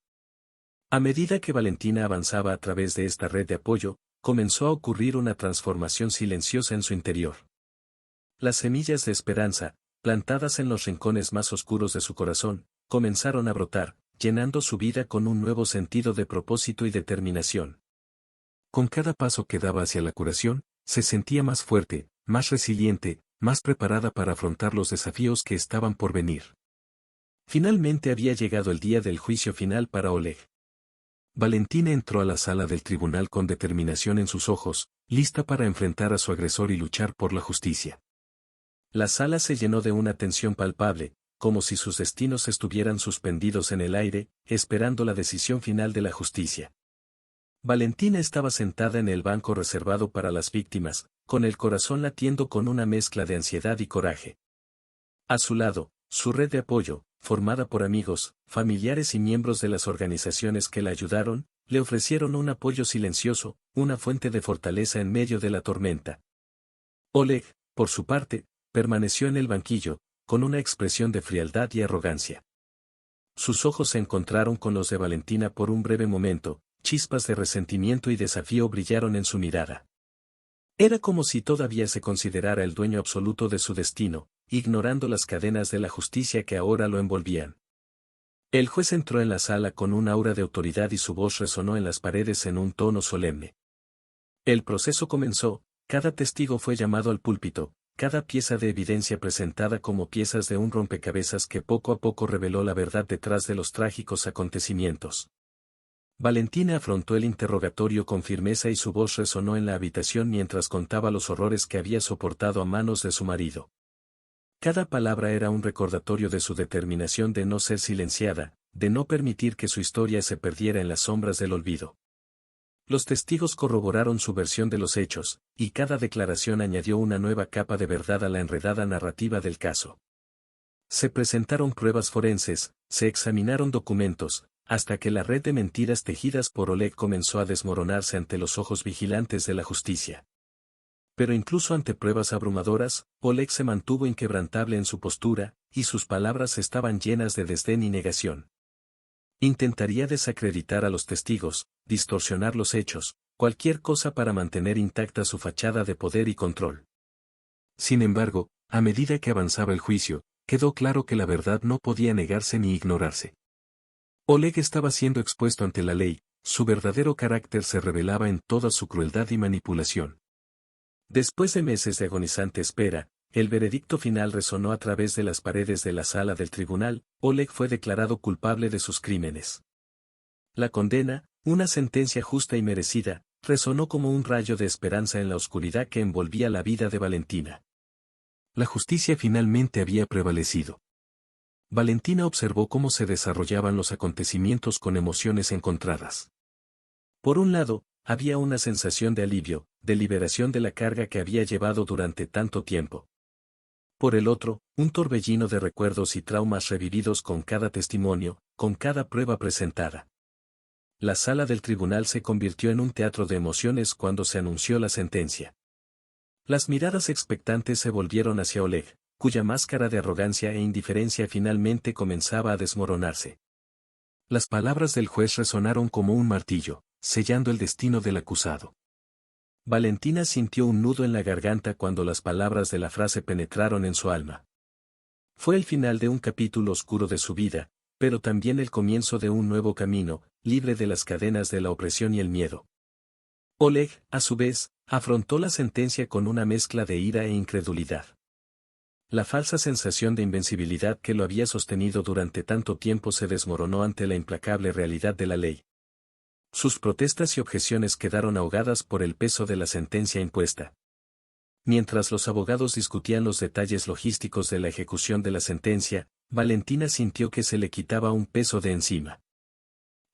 A medida que Valentina avanzaba a través de esta red de apoyo, comenzó a ocurrir una transformación silenciosa en su interior. Las semillas de esperanza, plantadas en los rincones más oscuros de su corazón, comenzaron a brotar, llenando su vida con un nuevo sentido de propósito y determinación. Con cada paso que daba hacia la curación, se sentía más fuerte, más resiliente, más preparada para afrontar los desafíos que estaban por venir. Finalmente había llegado el día del juicio final para Oleg. Valentina entró a la sala del tribunal con determinación en sus ojos, lista para enfrentar a su agresor y luchar por la justicia. La sala se llenó de una tensión palpable, como si sus destinos estuvieran suspendidos en el aire, esperando la decisión final de la justicia. Valentina estaba sentada en el banco reservado para las víctimas, con el corazón latiendo con una mezcla de ansiedad y coraje. A su lado, su red de apoyo, formada por amigos, familiares y miembros de las organizaciones que la ayudaron, le ofrecieron un apoyo silencioso, una fuente de fortaleza en medio de la tormenta. Oleg, por su parte, permaneció en el banquillo, con una expresión de frialdad y arrogancia. Sus ojos se encontraron con los de Valentina por un breve momento, chispas de resentimiento y desafío brillaron en su mirada. Era como si todavía se considerara el dueño absoluto de su destino, ignorando las cadenas de la justicia que ahora lo envolvían. El juez entró en la sala con un aura de autoridad y su voz resonó en las paredes en un tono solemne. El proceso comenzó, cada testigo fue llamado al púlpito, cada pieza de evidencia presentada como piezas de un rompecabezas que poco a poco reveló la verdad detrás de los trágicos acontecimientos. Valentina afrontó el interrogatorio con firmeza y su voz resonó en la habitación mientras contaba los horrores que había soportado a manos de su marido. Cada palabra era un recordatorio de su determinación de no ser silenciada, de no permitir que su historia se perdiera en las sombras del olvido. Los testigos corroboraron su versión de los hechos, y cada declaración añadió una nueva capa de verdad a la enredada narrativa del caso. Se presentaron pruebas forenses, se examinaron documentos, hasta que la red de mentiras tejidas por Oleg comenzó a desmoronarse ante los ojos vigilantes de la justicia. Pero incluso ante pruebas abrumadoras, Oleg se mantuvo inquebrantable en su postura, y sus palabras estaban llenas de desdén y negación. Intentaría desacreditar a los testigos, distorsionar los hechos, cualquier cosa para mantener intacta su fachada de poder y control. Sin embargo, a medida que avanzaba el juicio, quedó claro que la verdad no podía negarse ni ignorarse. Oleg estaba siendo expuesto ante la ley, su verdadero carácter se revelaba en toda su crueldad y manipulación. Después de meses de agonizante espera, el veredicto final resonó a través de las paredes de la sala del tribunal. Oleg fue declarado culpable de sus crímenes. La condena, una sentencia justa y merecida, resonó como un rayo de esperanza en la oscuridad que envolvía la vida de Valentina. La justicia finalmente había prevalecido. Valentina observó cómo se desarrollaban los acontecimientos con emociones encontradas. Por un lado, había una sensación de alivio, de liberación de la carga que había llevado durante tanto tiempo. Por el otro, un torbellino de recuerdos y traumas revividos con cada testimonio, con cada prueba presentada. La sala del tribunal se convirtió en un teatro de emociones cuando se anunció la sentencia. Las miradas expectantes se volvieron hacia Oleg, cuya máscara de arrogancia e indiferencia finalmente comenzaba a desmoronarse. Las palabras del juez resonaron como un martillo, sellando el destino del acusado. Valentina sintió un nudo en la garganta cuando las palabras de la frase penetraron en su alma. Fue el final de un capítulo oscuro de su vida, pero también el comienzo de un nuevo camino, libre de las cadenas de la opresión y el miedo. Oleg, a su vez, afrontó la sentencia con una mezcla de ira e incredulidad. La falsa sensación de invencibilidad que lo había sostenido durante tanto tiempo se desmoronó ante la implacable realidad de la ley. Sus protestas y objeciones quedaron ahogadas por el peso de la sentencia impuesta. Mientras los abogados discutían los detalles logísticos de la ejecución de la sentencia, Valentina sintió que se le quitaba un peso de encima.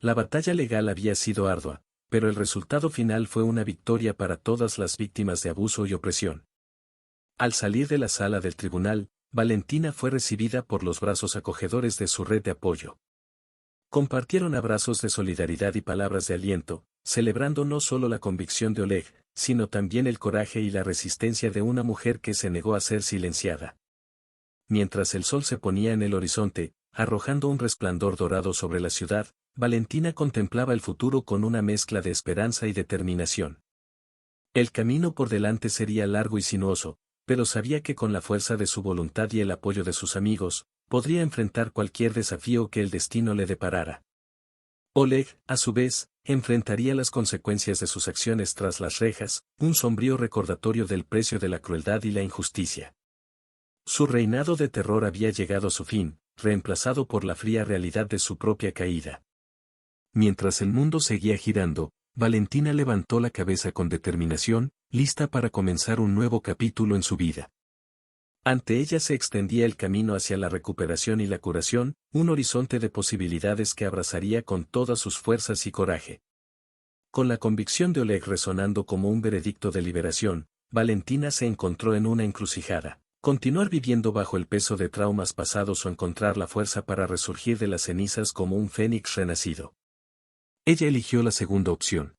La batalla legal había sido ardua, pero el resultado final fue una victoria para todas las víctimas de abuso y opresión. Al salir de la sala del tribunal, Valentina fue recibida por los brazos acogedores de su red de apoyo. Compartieron abrazos de solidaridad y palabras de aliento, celebrando no solo la convicción de Oleg, sino también el coraje y la resistencia de una mujer que se negó a ser silenciada. Mientras el sol se ponía en el horizonte, arrojando un resplandor dorado sobre la ciudad, Valentina contemplaba el futuro con una mezcla de esperanza y determinación. El camino por delante sería largo y sinuoso, pero sabía que con la fuerza de su voluntad y el apoyo de sus amigos, podría enfrentar cualquier desafío que el destino le deparara. Oleg, a su vez, enfrentaría las consecuencias de sus acciones tras las rejas, un sombrío recordatorio del precio de la crueldad y la injusticia. Su reinado de terror había llegado a su fin, reemplazado por la fría realidad de su propia caída. Mientras el mundo seguía girando, Valentina levantó la cabeza con determinación, lista para comenzar un nuevo capítulo en su vida. Ante ella se extendía el camino hacia la recuperación y la curación, un horizonte de posibilidades que abrazaría con todas sus fuerzas y coraje. Con la convicción de Oleg resonando como un veredicto de liberación, Valentina se encontró en una encrucijada. Continuar viviendo bajo el peso de traumas pasados o encontrar la fuerza para resurgir de las cenizas como un fénix renacido. Ella eligió la segunda opción.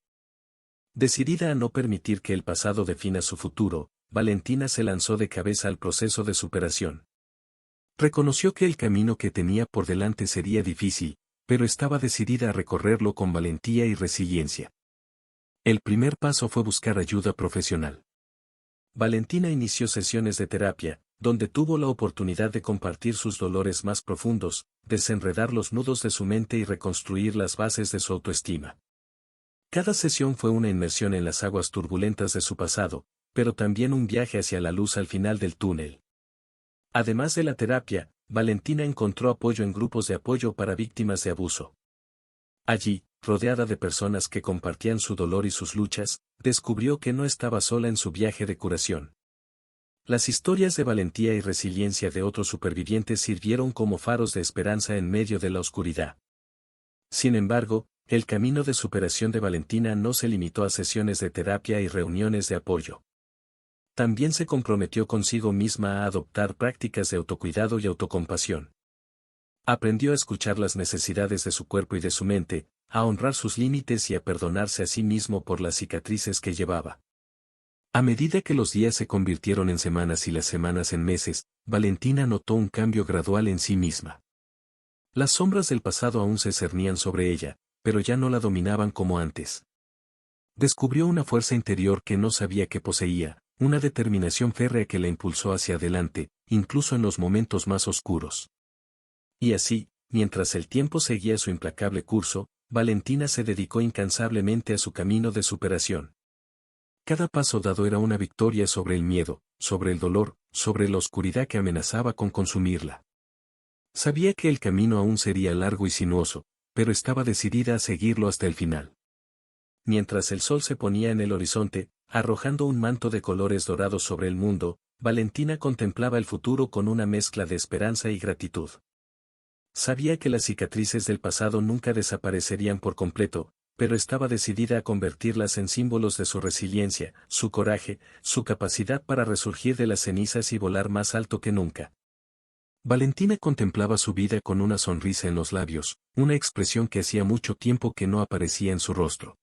Decidida a no permitir que el pasado defina su futuro, Valentina se lanzó de cabeza al proceso de superación. Reconoció que el camino que tenía por delante sería difícil, pero estaba decidida a recorrerlo con valentía y resiliencia. El primer paso fue buscar ayuda profesional. Valentina inició sesiones de terapia, donde tuvo la oportunidad de compartir sus dolores más profundos, desenredar los nudos de su mente y reconstruir las bases de su autoestima. Cada sesión fue una inmersión en las aguas turbulentas de su pasado, pero también un viaje hacia la luz al final del túnel. Además de la terapia, Valentina encontró apoyo en grupos de apoyo para víctimas de abuso. Allí, rodeada de personas que compartían su dolor y sus luchas, descubrió que no estaba sola en su viaje de curación. Las historias de valentía y resiliencia de otros supervivientes sirvieron como faros de esperanza en medio de la oscuridad. Sin embargo, el camino de superación de Valentina no se limitó a sesiones de terapia y reuniones de apoyo. También se comprometió consigo misma a adoptar prácticas de autocuidado y autocompasión. Aprendió a escuchar las necesidades de su cuerpo y de su mente, a honrar sus límites y a perdonarse a sí mismo por las cicatrices que llevaba. A medida que los días se convirtieron en semanas y las semanas en meses, Valentina notó un cambio gradual en sí misma. Las sombras del pasado aún se cernían sobre ella, pero ya no la dominaban como antes. Descubrió una fuerza interior que no sabía que poseía, una determinación férrea que la impulsó hacia adelante, incluso en los momentos más oscuros. Y así, mientras el tiempo seguía su implacable curso, Valentina se dedicó incansablemente a su camino de superación. Cada paso dado era una victoria sobre el miedo, sobre el dolor, sobre la oscuridad que amenazaba con consumirla. Sabía que el camino aún sería largo y sinuoso, pero estaba decidida a seguirlo hasta el final. Mientras el sol se ponía en el horizonte, arrojando un manto de colores dorados sobre el mundo, Valentina contemplaba el futuro con una mezcla de esperanza y gratitud. Sabía que las cicatrices del pasado nunca desaparecerían por completo, pero estaba decidida a convertirlas en símbolos de su resiliencia, su coraje, su capacidad para resurgir de las cenizas y volar más alto que nunca. Valentina contemplaba su vida con una sonrisa en los labios, una expresión que hacía mucho tiempo que no aparecía en su rostro.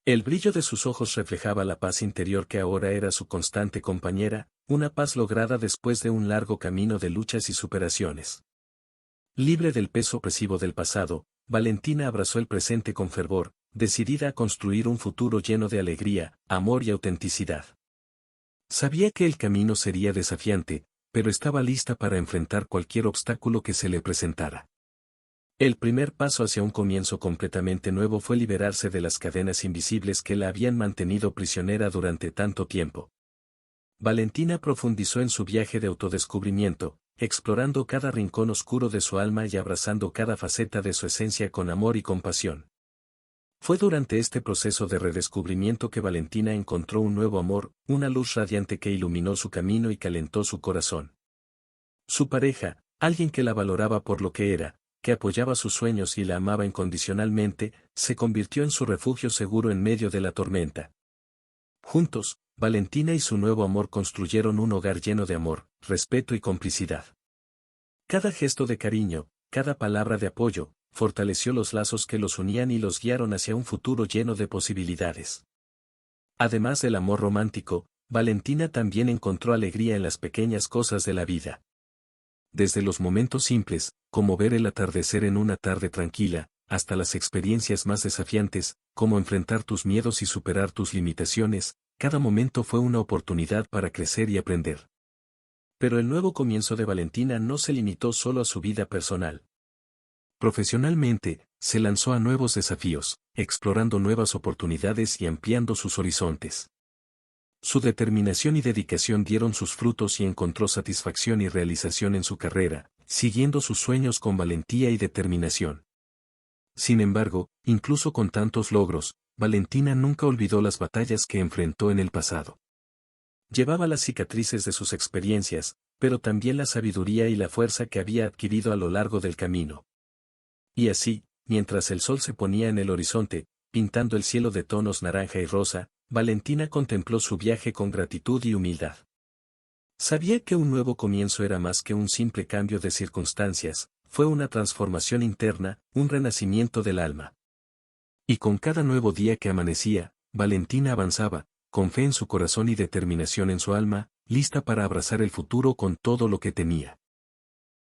El brillo de sus ojos reflejaba la paz interior que ahora era su constante compañera, una paz lograda después de un largo camino de luchas y superaciones. Libre del peso opresivo del pasado, Valentina abrazó el presente con fervor, decidida a construir un futuro lleno de alegría, amor y autenticidad. Sabía que el camino sería desafiante, pero estaba lista para enfrentar cualquier obstáculo que se le presentara. El primer paso hacia un comienzo completamente nuevo fue liberarse de las cadenas invisibles que la habían mantenido prisionera durante tanto tiempo. Valentina profundizó en su viaje de autodescubrimiento, explorando cada rincón oscuro de su alma y abrazando cada faceta de su esencia con amor y compasión. Fue durante este proceso de redescubrimiento que Valentina encontró un nuevo amor, una luz radiante que iluminó su camino y calentó su corazón. Su pareja, alguien que la valoraba por lo que era, que apoyaba sus sueños y la amaba incondicionalmente, se convirtió en su refugio seguro en medio de la tormenta. Juntos, Valentina y su nuevo amor construyeron un hogar lleno de amor, respeto y complicidad. Cada gesto de cariño, cada palabra de apoyo, fortaleció los lazos que los unían y los guiaron hacia un futuro lleno de posibilidades. Además del amor romántico, Valentina también encontró alegría en las pequeñas cosas de la vida. Desde los momentos simples, como ver el atardecer en una tarde tranquila, hasta las experiencias más desafiantes, como enfrentar tus miedos y superar tus limitaciones, cada momento fue una oportunidad para crecer y aprender. Pero el nuevo comienzo de Valentina no se limitó solo a su vida personal. Profesionalmente, se lanzó a nuevos desafíos, explorando nuevas oportunidades y ampliando sus horizontes. Su determinación y dedicación dieron sus frutos y encontró satisfacción y realización en su carrera, siguiendo sus sueños con valentía y determinación. Sin embargo, incluso con tantos logros, Valentina nunca olvidó las batallas que enfrentó en el pasado. Llevaba las cicatrices de sus experiencias, pero también la sabiduría y la fuerza que había adquirido a lo largo del camino. Y así, mientras el sol se ponía en el horizonte, pintando el cielo de tonos naranja y rosa, Valentina contempló su viaje con gratitud y humildad. Sabía que un nuevo comienzo era más que un simple cambio de circunstancias, fue una transformación interna, un renacimiento del alma. Y con cada nuevo día que amanecía, Valentina avanzaba, con fe en su corazón y determinación en su alma, lista para abrazar el futuro con todo lo que tenía.